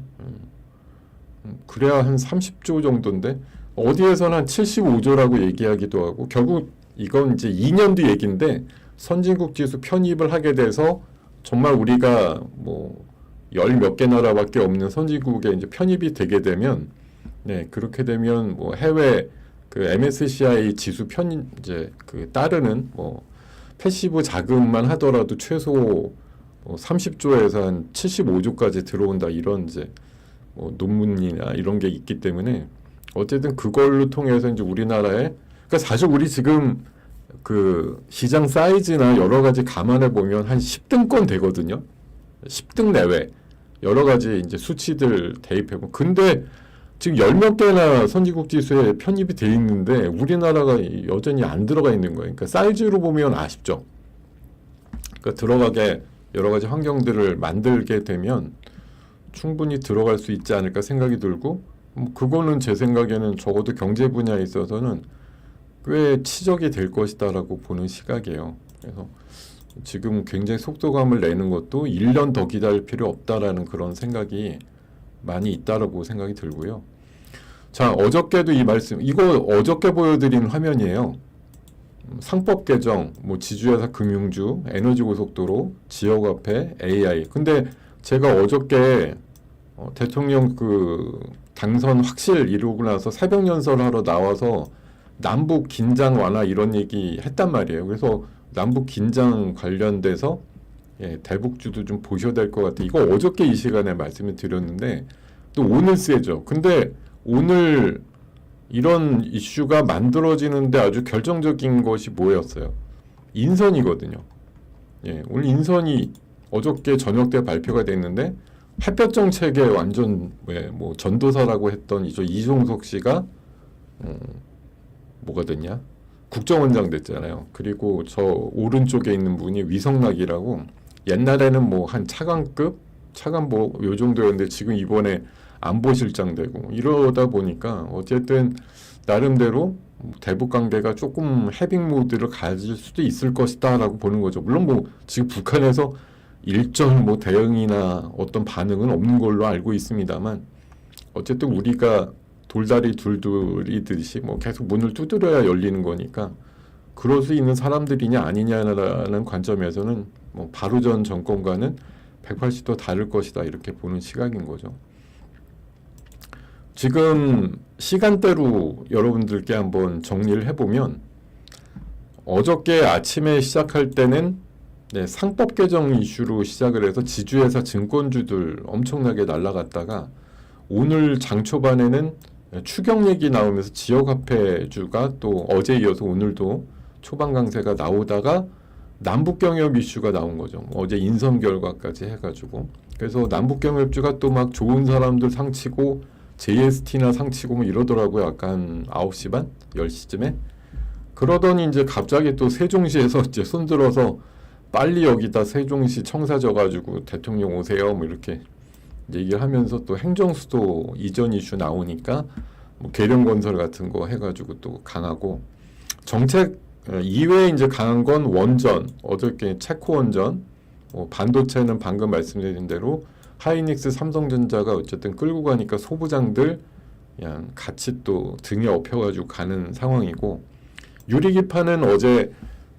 그래야 한 30조 정도인데 어디에서는 한 75조라고 얘기하기도 하고 결국 이건 이제 2년 뒤 얘기인데 선진국 지수 편입을 하게 돼서 정말 우리가 뭐 열 몇 개 나라밖에 없는 선진국에 이제 편입이 되게 되면 네 그렇게 되면 뭐 해외 그 MSCI 지수 이제 그 따르는 뭐 패시브 자금만 하더라도 최소 뭐 30조에서 한 75조까지 들어온다 이런 이제 뭐 논문이나 이런 게 있기 때문에 어쨌든 그걸로 통해서 이제 우리나라에 그러니까 사실 우리 지금 그 시장 사이즈나 여러 가지 감안해 보면 한 10등권 되거든요. 10등 내외 여러 가지 이제 수치들 대입해 보면 근데 지금 열 몇 개나 선진국 지수에 편입이 돼 있는데 우리나라가 여전히 안 들어가 있는 거예요. 그러니까 사이즈로 보면 아쉽죠. 그러니까 들어가게 여러 가지 환경들을 만들게 되면 충분히 들어갈 수 있지 않을까 생각이 들고 그거는 제 생각에는 적어도 경제 분야에 있어서는 꽤 치적이 될 것이다라고 보는 시각이에요. 그래서 지금 굉장히 속도감을 내는 것도 1년 더 기다릴 필요 없다라는 그런 생각이 많이 있다라고 생각이 들고요. 자, 어저께도 이 말씀, 이거 어저께 보여드린 화면이에요. 상법 개정, 뭐 지주회사 금융주, 에너지 고속도로, 지역화폐, AI. 근데 제가 어저께 대통령 그 당선 확실 이루고 나서 새벽 연설하러 나와서 남북 긴장 완화 이런 얘기 했단 말이에요. 그래서 남북 긴장 관련돼서 예, 대북주도 좀 보셔야 될 것 같아요. 이거 어저께 이 시간에 말씀을 드렸는데 또 오늘 세죠. 근데 오늘 이런 이슈가 만들어지는데 아주 결정적인 것이 뭐였어요? 인선이거든요. 예, 오늘 인선이 어저께 저녁 때 발표가 됐는데 햇볕 정책의 완전 뭐 전도사라고 했던 이종석 씨가 뭐가 됐냐? 국정원장 됐잖아요. 그리고 저 오른쪽에 있는 분이 위성락이라고 옛날에는 뭐 한 차관급, 차관보 요 정도였는데 지금 이번에 안보실장 되고 이러다 보니까 어쨌든 나름대로 대북 관계가 조금 해빙 모드를 가질 수도 있을 것이다라고 보는 거죠. 물론 뭐 지금 북한에서 일정 뭐 대응이나 어떤 반응은 없는 걸로 알고 있습니다만 어쨌든 우리가 돌다리 둘둘이듯이 뭐 계속 문을 두드려야 열리는 거니까 그럴 수 있는 사람들이냐 아니냐라는 관점에서는 뭐 바로 전 정권과는 180도 다를 것이다 이렇게 보는 시각인 거죠. 지금 시간대로 여러분들께 한번 정리를 해보면 어저께 아침에 시작할 때는 네, 상법 개정 이슈로 시작을 해서 지주회사 증권주들 엄청나게 날아갔다가 오늘 장 초반에는 추경 얘기 나오면서 지역화폐주가 또 어제 이어서 오늘도 초반 강세가 나오다가 남북경협 이슈가 나온 거죠. 어제 인선 결과까지 해가지고 그래서 남북경협주가 또 막 좋은 사람들 상치고 JST나 상치고 뭐 이러더라고요. 아까 한 9시 반? 10시쯤에 그러더니 이제 갑자기 또 세종시에서 이제 손들어서 빨리 여기다 세종시 청사 져가지고 대통령 오세요 뭐 이렇게 얘기를 하면서 또 행정수도 이전 이슈 나오니까 뭐 계룡건설 같은 거 해가지고 또 강하고 정책 이외에 이제 강한 건 원전 어저께 체코 원전 반도체는 방금 말씀드린 대로 하이닉스 삼성전자가 어쨌든 끌고 가니까 소부장들 그냥 같이 또 등에 업혀가지고 가는 상황이고 유리기판은 어제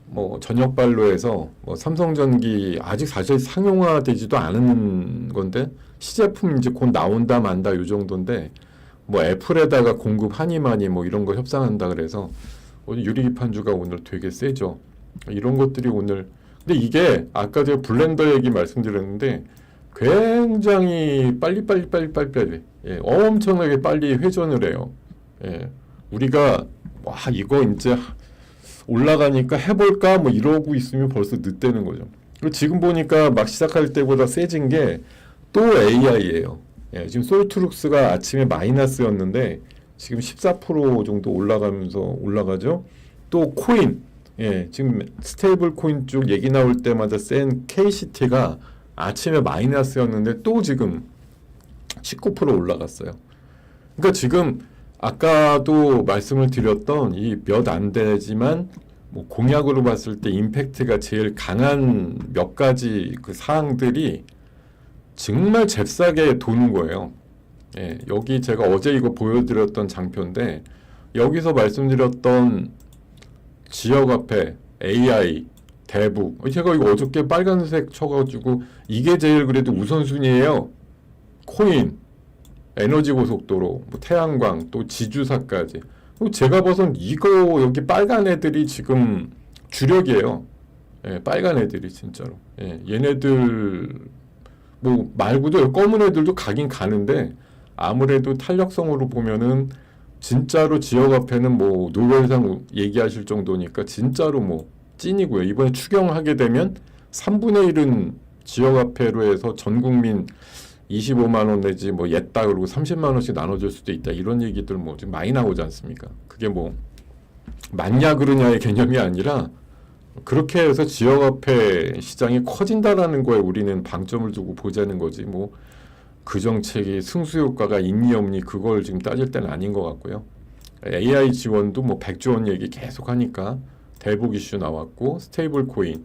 뭐 저녁발로해서 뭐 삼성전기 아직 사실 상용화되지도 않은 건데 시제품 이제 곧 나온다 만다 요 정도인데 뭐 애플에다가 공급하니 뭐 이런 거 협상한다 그래서 오늘 유리기판주가 오늘 되게 세죠. 이런 것들이 오늘 근데 이게 아까 제가 블렌더 얘기 말씀드렸는데 굉장히 빨리 예, 엄청나게 빨리 회전을 해요. 예, 우리가 와 이거 이제 올라가니까 해볼까 뭐 이러고 있으면 벌써 늦대는 거죠. 그리고 지금 보니까 막 시작할 때보다 세진 게 또 AI예요. 예, 지금 솔트룩스가 아침에 마이너스였는데 지금 14% 정도 올라가면서 올라가죠. 또 코인, 예, 지금 스테이블 코인 쪽 얘기 나올 때마다 센 KCT가 아침에 마이너스였는데 또 지금 19% 올라갔어요. 그러니까 지금 아까도 말씀을 드렸던 이 몇 안 되지만 뭐 공약으로 봤을 때 임팩트가 제일 강한 몇 가지 그 사항들이 정말 잽싸게 도는 거예요. 예, 여기 제가 어제 이거 보여드렸던 장표인데 여기서 말씀드렸던 지역화폐, AI, 대북 제가 이거 어저께 빨간색 쳐가지고 이게 제일 그래도 우선순위예요. 코인, 에너지 고속도로, 뭐 태양광, 또 지주사까지. 제가 봐선 이거 여기 빨간 애들이 지금 주력이에요. 예, 빨간 애들이 진짜로. 예, 얘네들 뭐 말고도 검은 애들도 가긴 가는데 아무래도 탄력성으로 보면은 진짜로 지역화폐는 뭐 노벨상 얘기하실 정도니까 진짜로 뭐 찐이고요. 이번에 추경하게 되면 3분의 1은 지역화폐로 해서 전 국민 25만 원 내지 뭐 옛다 그러고 30만 원씩 나눠줄 수도 있다 이런 얘기들 뭐 지금 많이 나오지 않습니까? 그게 뭐 맞냐 그러냐의 개념이 아니라 그렇게 해서 지역화폐 시장이 커진다라는 거에 우리는 방점을 두고 보자는 거지 뭐 그 정책이 승수 효과가 있니 없니 그걸 지금 따질 때는 아닌 것 같고요. AI 지원도 뭐 100조 원 얘기 계속 하니까 대북 이슈 나왔고 스테이블 코인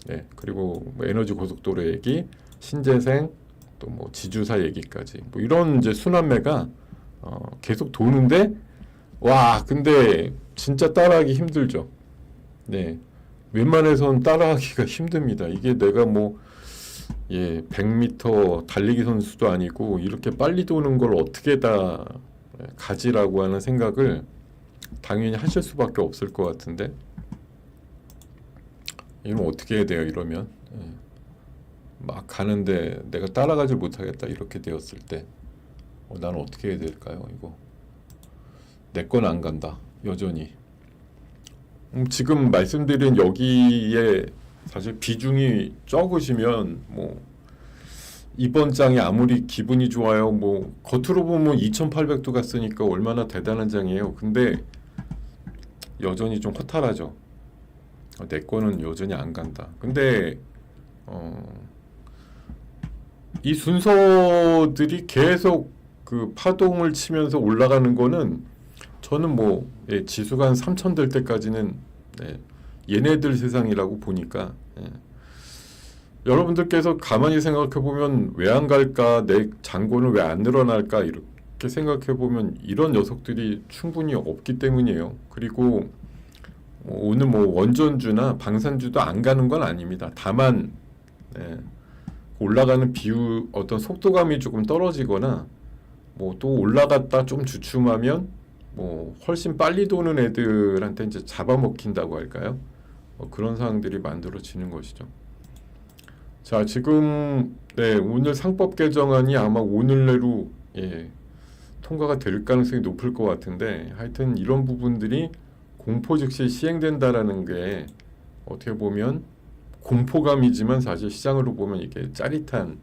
네, 그리고 뭐 에너지 고속도로 얘기 신재생 또 뭐 지주사 얘기까지 뭐 이런 이제 순환매가 계속 도는데 와 근데 진짜 따라하기 힘들죠. 네, 웬만해선 따라하기가 힘듭니다. 이게 내가 뭐 100m 달리기 선수도 아니고 이렇게 빨리 도는 걸 어떻게 다 가지라고 하는 생각을 당연히 하실 수밖에 없을 것 같은데 이러면 어떻게 해야 돼요? 이러면 막 가는데 내가 따라가지 못하겠다 이렇게 되었을 때 나는 어떻게 해야 될까요? 이거 내 건 안 간다 여전히. 지금 말씀드린 여기에 사실 비중이 적으시면 뭐 이번 장이 아무리 기분이 좋아요 뭐 겉으로 보면 2800도 갔으니까 얼마나 대단한 장이에요. 근데 여전히 좀 허탈하죠. 내 거는 여전히 안 간다. 근데 이 순서들이 계속 그 파동을 치면서 올라가는 거는 저는 뭐 지수가 한 3000 될 때까지는 얘네들 세상이라고 보니까 여러분들께서 가만히 생각해 보면 왜 안 갈까 내 잔고는 왜 안 늘어날까 이렇게 생각해 보면 이런 녀석들이 충분히 없기 때문이에요. 그리고 오늘 뭐 원전주나 방산주도 안 가는 건 아닙니다. 다만 올라가는 비율 어떤 속도감이 조금 떨어지거나 뭐 또 올라갔다 좀 주춤하면 뭐 훨씬 빨리 도는 애들한테 이제 잡아먹힌다고 할까요? 그런 상황들이 만들어지는 것이죠. 자, 지금 네, 오늘 상법 개정안이 아마 오늘 내로 통과가 될 가능성이 높을 것 같은데 하여튼 이런 부분들이 공포 즉시 시행된다라는 게 어떻게 보면 공포감이지만 사실 시장으로 보면 이게 짜릿한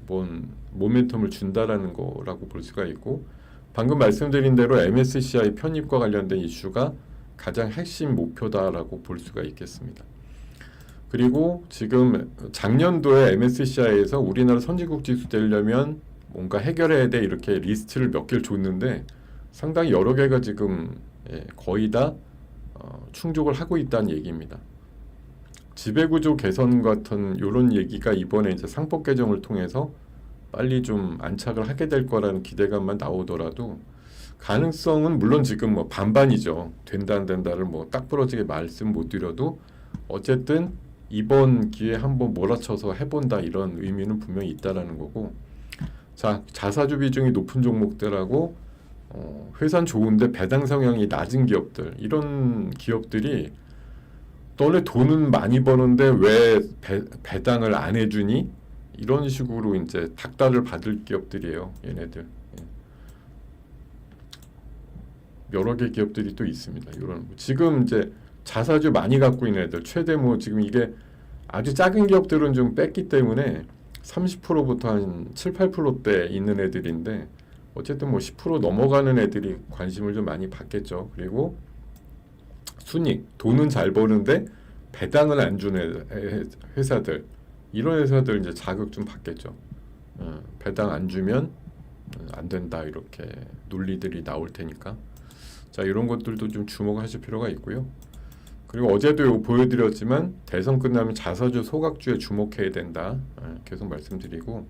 모멘텀을 준다라는 거라고 볼 수가 있고 방금 말씀드린 대로 MSCI 편입과 관련된 이슈가 가장 핵심 목표다라고 볼 수가 있겠습니다. 그리고 지금 작년도에 MSCI에서 우리나라 선진국 지수 되려면 뭔가 해결해야 돼 이렇게 리스트를 몇 개를 줬는데 상당히 여러 개가 지금 거의 다 충족을 하고 있다는 얘기입니다. 지배구조 개선 같은 이런 얘기가 이번에 이제 상법 개정을 통해서 빨리 좀 안착을 하게 될 거라는 기대감만 나오더라도 가능성은 물론 지금 뭐 반반이죠. 된다 안 된다를 뭐 딱 부러지게 말씀 못 드려도 어쨌든 이번 기회에 한번 몰아쳐서 해본다 이런 의미는 분명히 있다라는 거고 자 자사주 비중이 높은 종목들하고 회사는 좋은데 배당 성향이 낮은 기업들 이런 기업들이 너네 돈은 많이 버는데 왜 배당을 안 해주니? 이런 식으로 이제 닥달을 받을 기업들이에요. 얘네들. 여러 개 기업들이 또 있습니다. 이런 지금 이제 자사주 많이 갖고 있는 애들 최대 뭐 지금 이게 아주 작은 기업들은 좀 뺐기 때문에 30%부터 한 7, 8%대 있는 애들인데 어쨌든 뭐 10% 넘어가는 애들이 관심을 좀 많이 받겠죠. 그리고 순익 돈은 잘 버는데 배당을 안 주는 회사들 이런 회사들 이제 자극 좀 받겠죠. 배당 안 주면 안 된다 이렇게 논리들이 나올 테니까 자 이런 것들도 좀 주목하실 필요가 있고요. 그리고 어제도 보여드렸지만 대선 끝나면 자사주 소각주에 주목해야 된다 계속 말씀드리고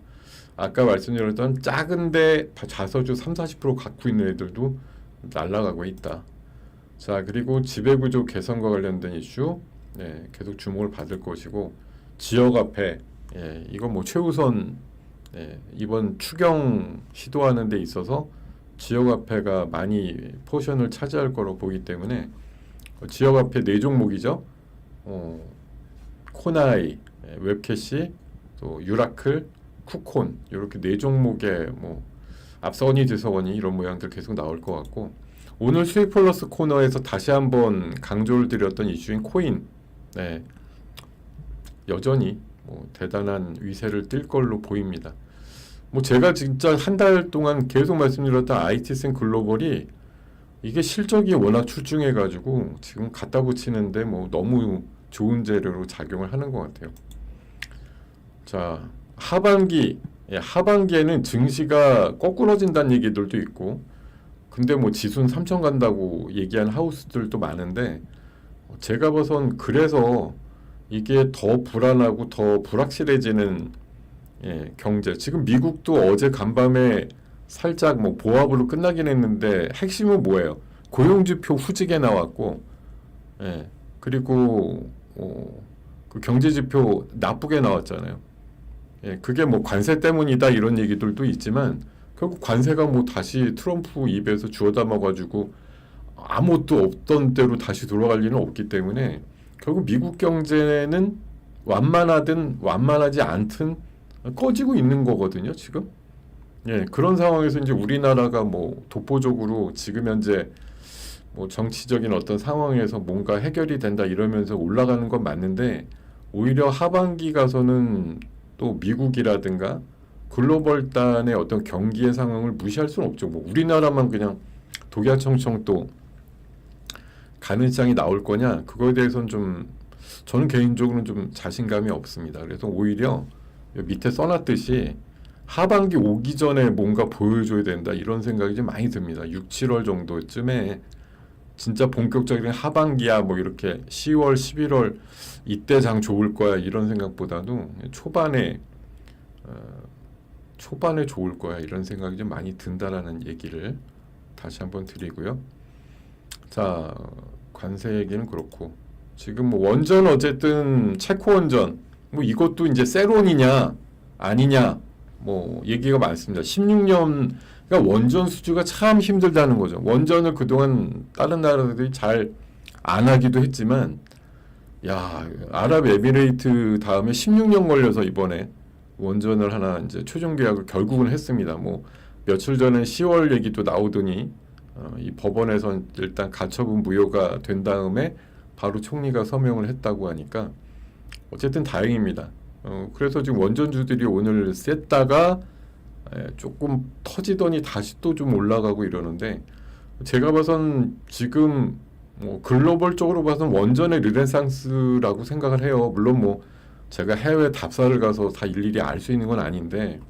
아까 말씀드렸던 작은데 자사주 30-40% 갖고 있는 애들도 날아가고 있다. 자 그리고 지배구조 개선과 관련된 이슈 계속 주목을 받을 것이고 지역화폐 이건 뭐 최우선 이번 추경 시도하는 데 있어서 지역화폐가 많이 포션을 차지할 거로 보기 때문에 지역화폐 4종목이죠. 코나이, 웹캐시, 또 유라클, 쿠콘 이렇게 4종목의 뭐 앞서거니 뒤서거니 이런 모양들 계속 나올 것 같고 오늘 수익 플러스 코너에서 다시 한번 강조를 드렸던 이슈인 코인 여전히 뭐 대단한 위세를 띨 걸로 보입니다. 뭐 제가 진짜 한 달 동안 계속 말씀드렸던 IT센 글로벌이 이게 실적이 워낙 출중해가지고 지금 갖다 붙이는데 뭐 너무 좋은 재료로 작용을 하는 것 같아요. 자 하반기에는 증시가 거꾸러진다는 얘기들도 있고 근데 뭐 지수는 3천 간다고 얘기한 하우스들도 많은데 제가 봐선 그래서 이게 더 불안하고 더 불확실해지는 경제 지금 미국도 어제 간밤에 살짝 뭐 보합으로 끝나긴 했는데 핵심은 뭐예요? 고용지표 후지게 나왔고 그리고 그 경제지표 나쁘게 나왔잖아요. 그게 뭐 관세 때문이다 이런 얘기들도 있지만 결국 관세가 뭐 다시 트럼프 입에서 주워 담아가지고 아무것도 없던 때로 다시 돌아갈 일은 없기 때문에 결국 미국 경제는 완만하든 완만하지 않든 꺼지고 있는 거거든요, 지금. 그런 상황에서 이제 우리나라가 뭐 독보적으로 지금 현재 뭐 정치적인 어떤 상황에서 뭔가 해결이 된다 이러면서 올라가는 건 맞는데 오히려 하반기 가서는 또 미국이라든가 글로벌단의 어떤 경기의 상황을 무시할 수는 없죠. 뭐 우리나라만 그냥 독야청청 또 가는 시장이 나올 거냐 그거에 대해서는 좀 저는 개인적으로는 좀 자신감이 없습니다. 그래서 오히려 밑에 써놨듯이 하반기 오기 전에 뭔가 보여줘야 된다 이런 생각이 좀 많이 듭니다. 6, 7월 정도쯤에 진짜 본격적인 하반기야 뭐 이렇게 10월, 11월 이때 장 좋을 거야 이런 생각보다도 초반에 좋을 거야 이런 생각이 좀 많이 든다라는 얘기를 다시 한번 드리고요. 자 관세 얘기는 그렇고 지금 뭐 원전 어쨌든 체코 원전 뭐 이것도 이제 세론이냐 아니냐 뭐 얘기가 많습니다. 16년 그러니까 원전 수주가 참 힘들다는 거죠. 원전을 그동안 다른 나라들이 잘 안 하기도 했지만 야 아랍에미레이트 다음에 16년 걸려서 이번에 원전을 하나 이제 최종 계약을 결국은 했습니다. 뭐 며칠 전에 10월 얘기도 나오더니 이 법원에서 일단 가처분 무효가 된 다음에 바로 총리가 서명을 했다고 하니까 어쨌든 다행입니다. 그래서 지금 원전주들이 오늘 셌다가 조금 터지더니 다시 또 좀 올라가고 이러는데 제가 봐선 지금 뭐 글로벌적으로 봐선 원전의 르네상스라고 생각을 해요. 물론 뭐 제가 해외 답사를 가서 다 일일이 알 수 있는 건 아닌데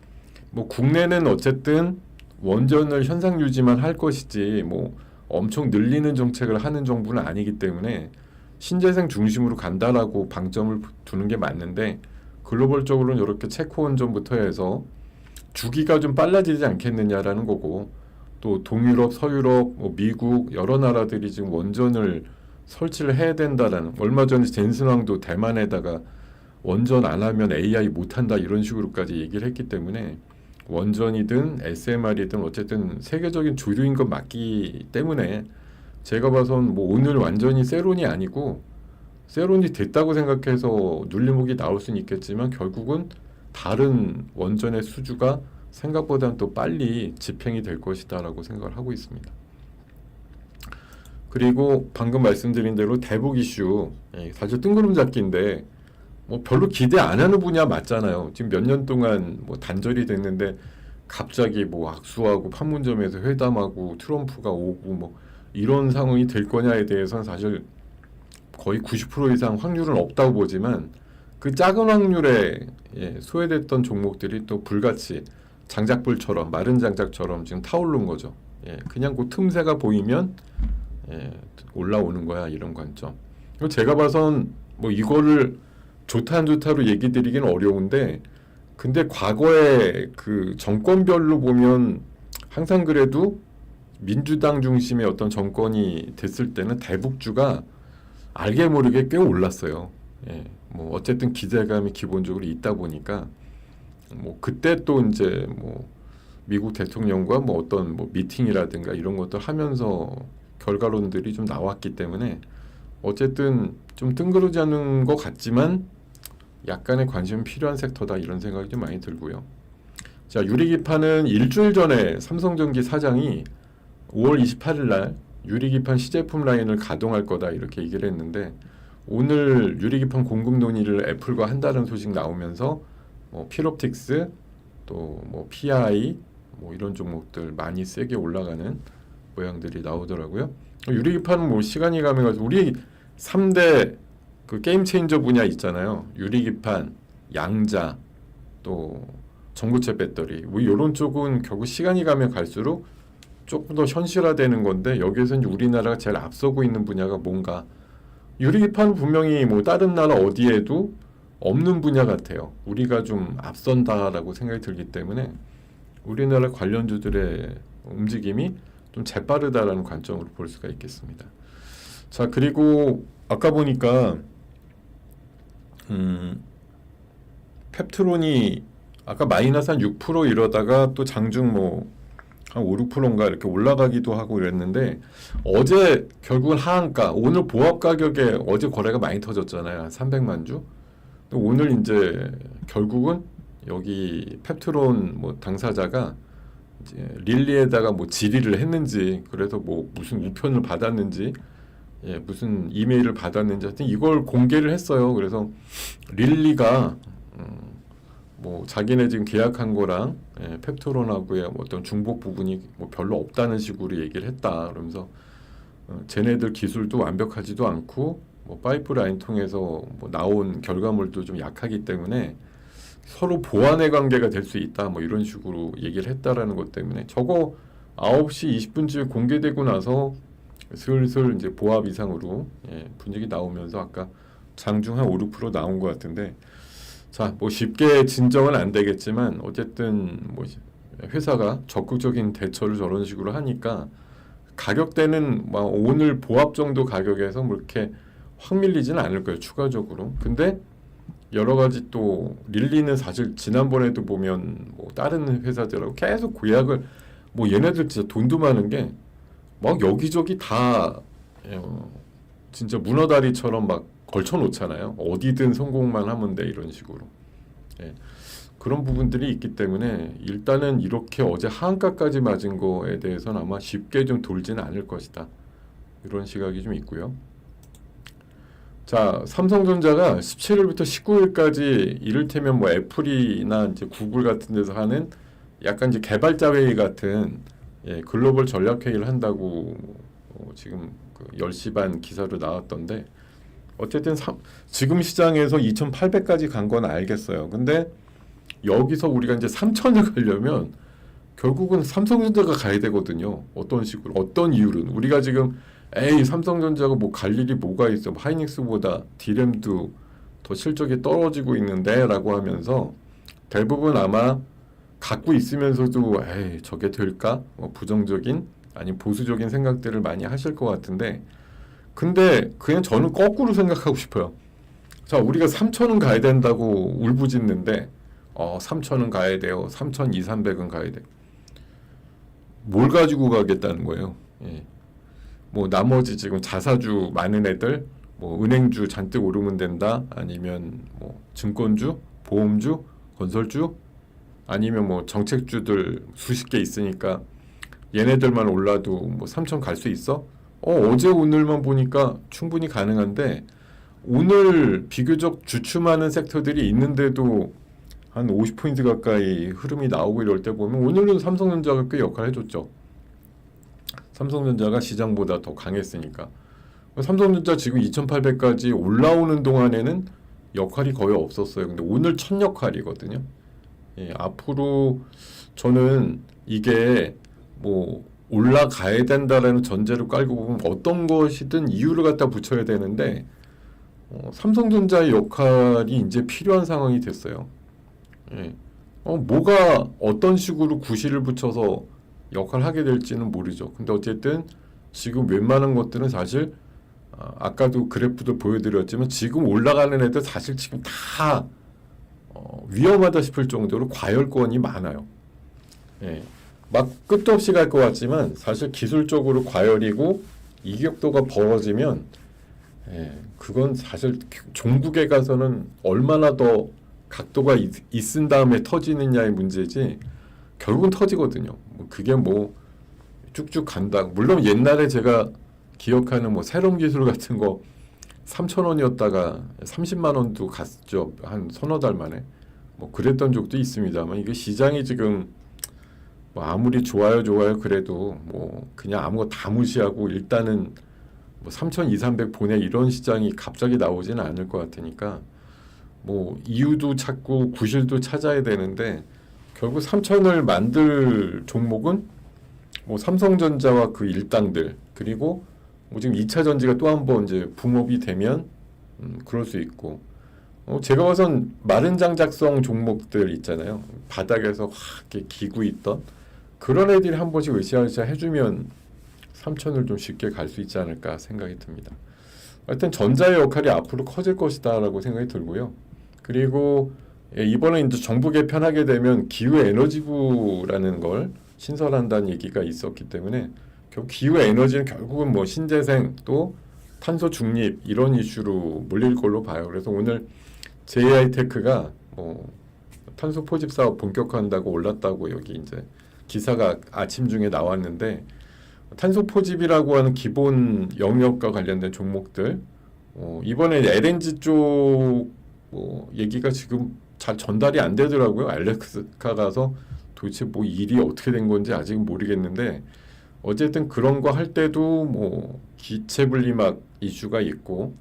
뭐 국내는 어쨌든 원전을 현상 유지만 할 것이지 뭐 엄청 늘리는 정책을 하는 정부는 아니기 때문에 신재생 중심으로 간다라고 방점을 두는 게 맞는데 글로벌적으로는 이렇게 체코 원전부터 해서 주기가 좀 빨라지지 않겠느냐라는 거고 또 동유럽, 서유럽, 뭐 미국 여러 나라들이 지금 원전을 설치를 해야 된다라는 얼마 전에 젠슨 왕도 대만에다가 원전 안 하면 AI 못 한다 이런 식으로까지 얘기를 했기 때문에 원전이든 SMR이든 어쨌든 세계적인 주류인 건 맞기 때문에 제가 봐선 뭐 오늘 완전히 세론이 아니고 세론이 됐다고 생각해서 눌림목이 나올 수는 있겠지만 결국은 다른 원전의 수주가 생각보다는 또 빨리 집행이 될 것이다라고 생각을 하고 있습니다. 그리고 방금 말씀드린 대로 대북 이슈 사실 뜬구름 잡기인데 뭐 별로 기대 안 하는 분야 맞잖아요. 지금 몇 년 동안 뭐 단절이 됐는데 갑자기 뭐 악수하고 판문점에서 회담하고 트럼프가 오고 뭐 이런 상황이 될 거냐에 대해서는 사실 거의 90% 이상 확률은 없다고 보지만 그 작은 확률에 소외됐던 종목들이 또 불같이 장작불처럼 마른 장작처럼 지금 타오른 거죠. 그냥 그 틈새가 보이면 올라오는 거야 이런 관점. 제가 봐선 뭐 이거를 좋다 안 좋다로 얘기 드리기는 어려운데 근데 과거에 그 정권별로 보면 항상 그래도 민주당 중심의 어떤 정권이 됐을 때는 대북주가 알게 모르게 꽤 올랐어요. 뭐 어쨌든 기대감이 기본적으로 있다 보니까 뭐 그때 또 이제 뭐 미국 대통령과 뭐 어떤 뭐 미팅이라든가 이런 것들 하면서 결과론들이 좀 나왔기 때문에 어쨌든 좀 뜬구르지 않은 것 같지만 약간의 관심이 필요한 섹터다 이런 생각이 좀 많이 들고요. 자, 유리기판은 일주일 전에 삼성전기 사장이 5월 28일 날 유리기판 시제품 라인을 가동할 거다 이렇게 얘기를 했는데 오늘 유리기판 공급 논의를 애플과 한다는 소식 나오면서 뭐 필옵틱스 또 뭐 PI 뭐 이런 종목들 많이 세게 올라가는 모양들이 나오더라고요. 유리기판은 뭐 시간이 가면 우리 3대 그 게임 체인저 분야 있잖아요. 유리기판, 양자, 또 전구체 배터리 뭐 이런 쪽은 결국 시간이 가면 갈수록 조금 더 현실화되는 건데 여기에서 이제 우리나라가 제일 앞서고 있는 분야가 뭔가 유리기판은 분명히 뭐 다른 나라 어디에도 없는 분야 같아요. 우리가 좀 앞선다라고 생각이 들기 때문에 우리나라 관련주들의 움직임이 좀 재빠르다라는 관점으로 볼 수가 있겠습니다. 자, 그리고 아까 보니까 펩트론이 아까 마이너스 한 6% 이러다가 또 장중 뭐 한 5, 6%인가 이렇게 올라가기도 하고 이랬는데 어제 결국은 하한가 오늘 보합 가격에 어제 거래가 많이 터졌잖아요. 한 300만 주. 오늘 이제 결국은 여기 펩트론 뭐 당사자가 이제 릴리에다가 뭐 질의를 했는지 그래서 뭐 무슨 우편을 받았는지 무슨 이메일을 받았는지 하여튼 이걸 공개를 했어요. 그래서 릴리가 뭐 자기네 지금 계약한 거랑 펩트론하고의 뭐 어떤 중복 부분이 뭐 별로 없다는 식으로 얘기를 했다. 그러면서 쟤네들 기술도 완벽하지도 않고 뭐 파이프라인 통해서 뭐 나온 결과물도 좀 약하기 때문에 서로 보완의 관계가 될 수 있다. 뭐 이런 식으로 얘기를 했다라는 것 때문에 저거 9시 20분쯤에 공개되고 나서 슬슬 이제 보합 이상으로 분위기 나오면서 아까 장중 한 5, 6% 나온 것 같은데 자, 뭐 쉽게 진정은 안 되겠지만 어쨌든 뭐 회사가 적극적인 대처를 저런 식으로 하니까 가격대는 뭐 오늘 보합 정도 가격에서 뭐 이렇게 확 밀리지는 않을 거예요. 추가적으로. 근데 여러 가지 또 릴리는 사실 지난번에도 보면 뭐 다른 회사들하고 계속 고약을 뭐 얘네들 진짜 돈도 많은 게 막 여기저기 다 진짜 문어다리처럼 막 걸쳐 놓잖아요. 어디든 성공만 하면 돼 이런 식으로. 그런 부분들이 있기 때문에 일단은 이렇게 어제 하한가까지 맞은 거에 대해서는 아마 쉽게 좀 돌지는 않을 것이다. 이런 시각이 좀 있고요. 자, 삼성전자가 17일부터 19일까지 이를테면 뭐 애플이나 이제 구글 같은 데서 하는 약간 이제 개발자 회의 같은 글로벌 전략 회의를 한다고 지금 그 10시 반 기사로 나왔던데 어쨌든 지금 시장에서 2,800까지 간 건 알겠어요. 근데 여기서 우리가 이제 3,000을 가려면 결국은 삼성전자가 가야 되거든요. 어떤 식으로, 어떤 이유는 우리가 지금 삼성전자가 뭐 갈 일이 뭐가 있어? 하이닉스보다 디램도 더 실적이 떨어지고 있는데 라고 하면서 대부분 아마 갖고 있으면서도 저게 될까? 뭐 부정적인 아니 보수적인 생각들을 많이 하실 것 같은데 근데 그냥 저는 거꾸로 생각하고 싶어요. 자, 우리가 3,000은 가야 된다고 울부짖는데 3,000은 가야 돼요. 3,200, 300은 가야 돼. 뭘 가지고 가겠다는 거예요. 뭐 나머지 지금 자사주 많은 애들 뭐 은행주 잔뜩 오르면 된다. 아니면 뭐 증권주, 보험주, 건설주 아니면 뭐 정책주들 수십 개 있으니까 얘네들만 올라도 뭐 3,000 갈 수 있어? 어제 오늘만 보니까 충분히 가능한데 오늘 비교적 주춤하는 섹터들이 있는데도 한 50포인트 가까이 흐름이 나오고 이럴 때 보면 오늘은 삼성전자가 꽤 역할을 해줬죠. 삼성전자가 시장보다 더 강했으니까. 삼성전자 지금 2,800까지 올라오는 동안에는 역할이 거의 없었어요. 근데 오늘 첫 역할이거든요. 앞으로 저는 이게 뭐 올라가야 된다라는 전제를 깔고 보면 어떤 것이든 이유를 갖다 붙여야 되는데 삼성전자의 역할이 이제 필요한 상황이 됐어요. 뭐가 어떤 식으로 구실을 붙여서 역할을 하게 될지는 모르죠. 근데 어쨌든 지금 웬만한 것들은 사실 아까도 그래프도 보여드렸지만 지금 올라가는 애들 사실 지금 다 위험하다 싶을 정도로 과열권이 많아요. 막 끝도 없이 갈 것 같지만 사실 기술적으로 과열이고 이격도가 벌어지면 그건 사실 종국에 가서는 얼마나 더 각도가 있은 다음에 터지느냐의 문제지 결국은 터지거든요. 그게 뭐 쭉쭉 간다. 물론 옛날에 제가 기억하는 뭐 새로운 기술 같은 거 3,000원이었다가 30만 원도 갔죠. 한 서너 달 만에. 뭐 그랬던 적도 있습니다만 이게 시장이 지금 뭐 아무리 좋아요 그래도 뭐 그냥 아무거 다 무시하고 일단은 뭐 3,200, 300 보내 이런 시장이 갑자기 나오지는 않을 것 같으니까 뭐 이유도 찾고 구실도 찾아야 되는데 결국 3,000을 만들 종목은 뭐 삼성전자와 그 일당들 그리고 뭐 지금 2차 전지가 또 한 번 이제 붐업이 되면 그럴 수 있고 제가 봐선 마른 장작성 종목들 있잖아요. 바닥에서 확 이렇게 기고 있던 그런 애들이 한 번씩 으쌰으쌰 해주면 3,000을 좀 쉽게 갈 수 있지 않을까 생각이 듭니다. 하여튼 전자의 역할이 앞으로 커질 것이다 라고 생각이 들고요. 그리고 이번에 이제 정부 개편하게 되면 기후에너지부라는 걸 신설한다는 얘기가 있었기 때문에 기후에너지는 결국은 뭐 신재생 또 탄소 중립 이런 이슈로 몰릴 걸로 봐요. 그래서 오늘 JI테크가 뭐 탄소 포집 사업 본격화한다고 올랐다고 여기 이제 기사가 아침 중에 나왔는데 탄소 포집이라고 하는 기본 영역과 관련된 종목들 이번에 LNG 쪽 얘기가 지금 잘 전달이 안 되더라고요. 알래스카 가서 도대체 뭐 일이 어떻게 된 건지 아직 모르겠는데 어쨌든 그런 거 할 때도 뭐 기체 분리막 이슈가 있고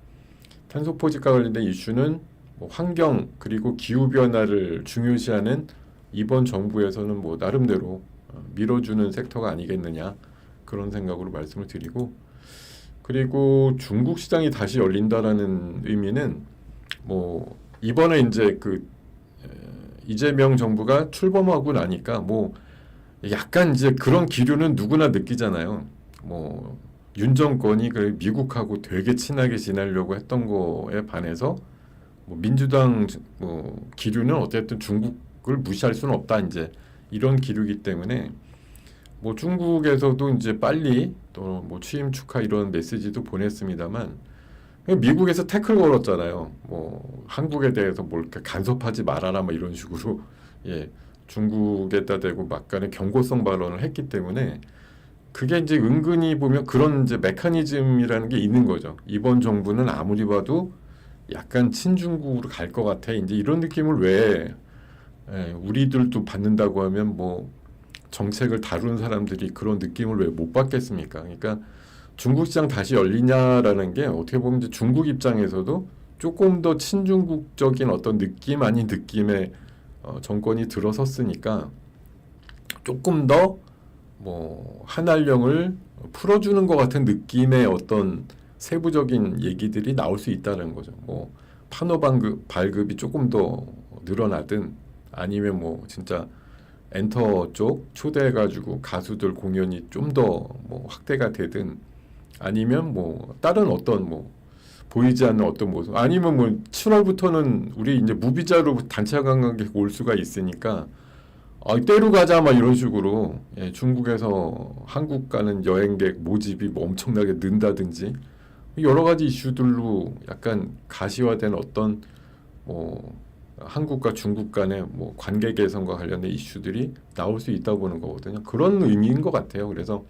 탄소 포집과 관련된 이슈는 뭐 환경 그리고 기후 변화를 중요시하는 이번 정부에서는 뭐 나름대로 밀어주는 섹터가 아니겠느냐 그런 생각으로 말씀을 드리고 그리고 중국 시장이 다시 열린다라는 의미는 뭐 이번에 이제 그 이재명 정부가 출범하고 나니까 뭐 약간 이제 그런 기류는 누구나 느끼잖아요. 뭐 윤 정권이 그 미국하고 되게 친하게 지내려고 했던 거에 반해서 뭐 민주당 뭐 기류는 어쨌든 중국을 무시할 수는 없다 이제 이런 기류이기 때문에 뭐 중국에서도 이제 빨리 또 뭐 취임 축하 이런 메시지도 보냈습니다만 미국에서 태클 걸었잖아요. 뭐 한국에 대해서 뭘 이렇게 간섭하지 말아라 뭐 이런 식으로 예, 중국에다 대고 막간의 경고성 발언을 했기 때문에 그게 이제 은근히 보면 그런 이제 메커니즘이라는 게 있는 거죠. 이번 정부는 아무리 봐도 약간 친중국으로 갈 것 같아. 이제 이런 느낌을 왜 우리들도 받는다고 하면 뭐 정책을 다루는 사람들이 그런 느낌을 왜 못 받겠습니까? 그러니까 중국 시장 다시 열리냐라는 게 어떻게 보면 이제 중국 입장에서도 조금 더 친중국적인 어떤 느낌 아닌 느낌의 정권이 들어섰으니까 조금 더 뭐 한알령을 풀어주는 것 같은 느낌의 어떤 세부적인 얘기들이 나올 수 있다는 거죠. 뭐 판호 발급이 조금 더 늘어나든 아니면 뭐 진짜 엔터 쪽 초대해가지고 가수들 공연이 좀 더 뭐 확대가 되든 아니면 뭐 다른 어떤 뭐 보이지 않는 어떤 모습 아니면 뭐 7월부터는 우리 이제 무비자로 단체 관광객 올 수가 있으니까 때로 가자 막 이런 식으로 중국에서 한국 가는 여행객 모집이 뭐 엄청나게 는다든지 여러 가지 이슈들로 약간 가시화된 어떤 뭐 한국과 중국 간의 뭐 관계 개선과 관련된 이슈들이 나올 수 있다고 보는 거거든요. 그런 의미인 것 같아요. 그래서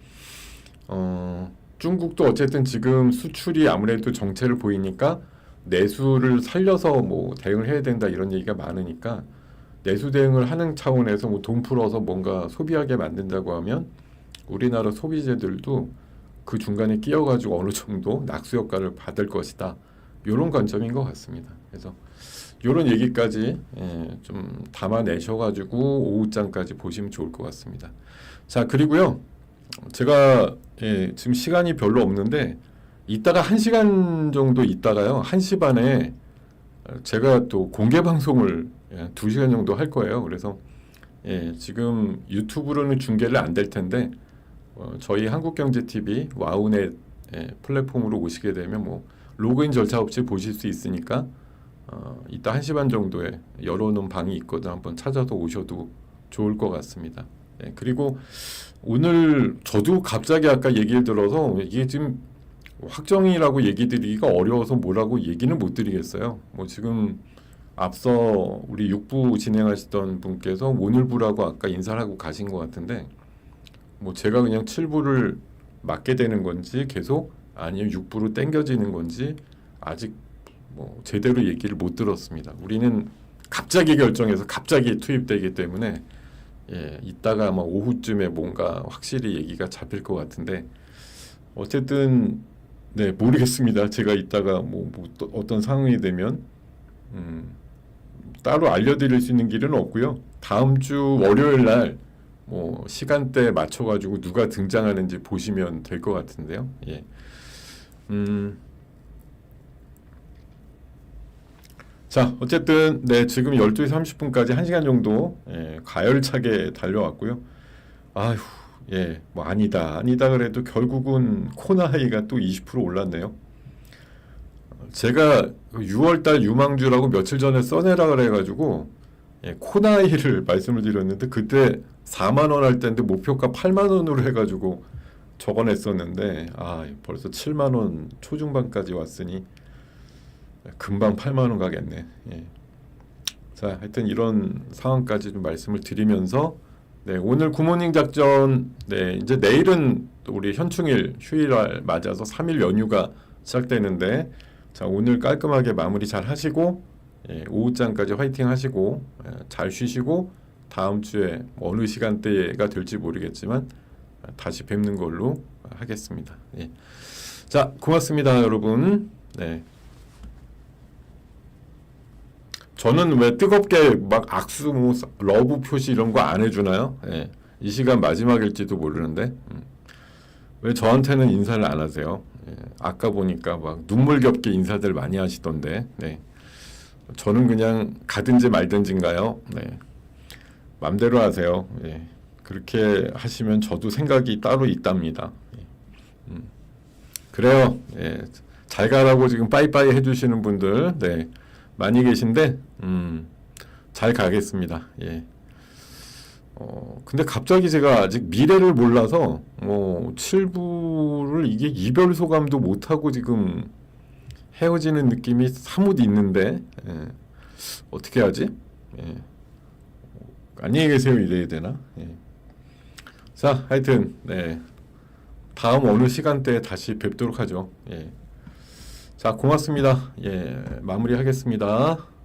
중국도 어쨌든 지금 수출이 아무래도 정체를 보이니까 내수를 살려서 뭐 대응을 해야 된다 이런 얘기가 많으니까 내수 대응을 하는 차원에서 뭐 돈 풀어서 뭔가 소비하게 만든다고 하면 우리나라 소비재들도 그 중간에 끼어가지고 어느 정도 낙수 효과를 받을 것이다. 이런 관점인 것 같습니다. 그래서 이런 얘기까지 좀 담아내셔가지고 오후장까지 보시면 좋을 것 같습니다. 자, 그리고요. 제가 지금 시간이 별로 없는데 이따가 1시간 정도 있다가요. 1시 반에 제가 또 공개 방송을 2시간 정도 할 거예요. 그래서 지금 유튜브로는 중계를 안 될 텐데 저희 한국경제TV 와우넷 플랫폼으로 오시게 되면 뭐 로그인 절차 없이 보실 수 있으니까 이따 1시 반 정도에 열어놓은 방이 있거든 한번 찾아서 오셔도 좋을 것 같습니다. 그리고 오늘 저도 갑자기 아까 얘기를 들어서 이게 지금 확정이라고 얘기 드리기가 어려워서 뭐라고 얘기는 못 드리겠어요. 뭐 지금 앞서 우리 6부 진행하시던 분께서 오늘부라고 아까 인사를 하고 가신 것 같은데 뭐 제가 그냥 7부를 맡게 되는 건지 계속 아니면 6부로 땡겨지는 건지 아직 뭐 제대로 얘기를 못 들었습니다. 우리는 갑자기 결정해서 갑자기 투입되기 때문에 이따가 아마 오후쯤에 뭔가 확실히 얘기가 잡힐 것 같은데 어쨌든 모르겠습니다. 제가 이따가 또 어떤 상황이 되면 따로 알려드릴 수 있는 길은 없고요. 다음 주 월요일 날 뭐 시간대 맞춰가지고 누가 등장하는지 보시면 될 것 같은데요. 자, 어쨌든 지금 12시 30분까지 1시간 정도 가열차게 달려왔고요. 아휴, 뭐 아니다 그래도 결국은 코나이가 또 20% 올랐네요. 제가 6월달 유망주라고 며칠 전에 써내라 그래가지고 코나이를 말씀을 드렸는데 그때 4만 원 할 때인데 목표가 8만 원으로 해가지고 적어냈었는데 벌써 7만 원 초중반까지 왔으니 금방 8만 원 가겠네. 자, 하여튼 이런 상황까지 좀 말씀을 드리면서 오늘 굿모닝 작전 이제 내일은 또 우리 현충일 휴일날 맞아서 3일 연휴가 시작되는데 자, 오늘 깔끔하게 마무리 잘 하시고 오후장까지 화이팅 하시고 잘 쉬시고 다음 주에 어느 시간대가 될지 모르겠지만 다시 뵙는 걸로 하겠습니다. 자, 고맙습니다, 여러분. 저는 왜 뜨겁게 막 악수, 뭐 러브 표시 이런 거 안 해주나요? 이 시간 마지막일지도 모르는데 왜 저한테는 인사를 안 하세요? 아까 보니까 막 눈물겹게 인사들 많이 하시던데 저는 그냥 가든지 말든지인가요? 맘대로 하세요. 그렇게 하시면 저도 생각이 따로 있답니다. 그래요. 잘 가라고 지금 빠이빠이 해주시는 분들 많이 계신데 잘 가겠습니다. 근데 갑자기 제가 아직 미래를 몰라서 7부를 이게 이별 소감도 못하고 지금 헤어지는 느낌이 사뭇 있는데 어떻게 하지? 안녕히 계세요 이래야 되나? 예. 자, 하여튼 네. 다음 어느 시간대에 다시 뵙도록 하죠. 예. 자, 고맙습니다. 예, 마무리하겠습니다.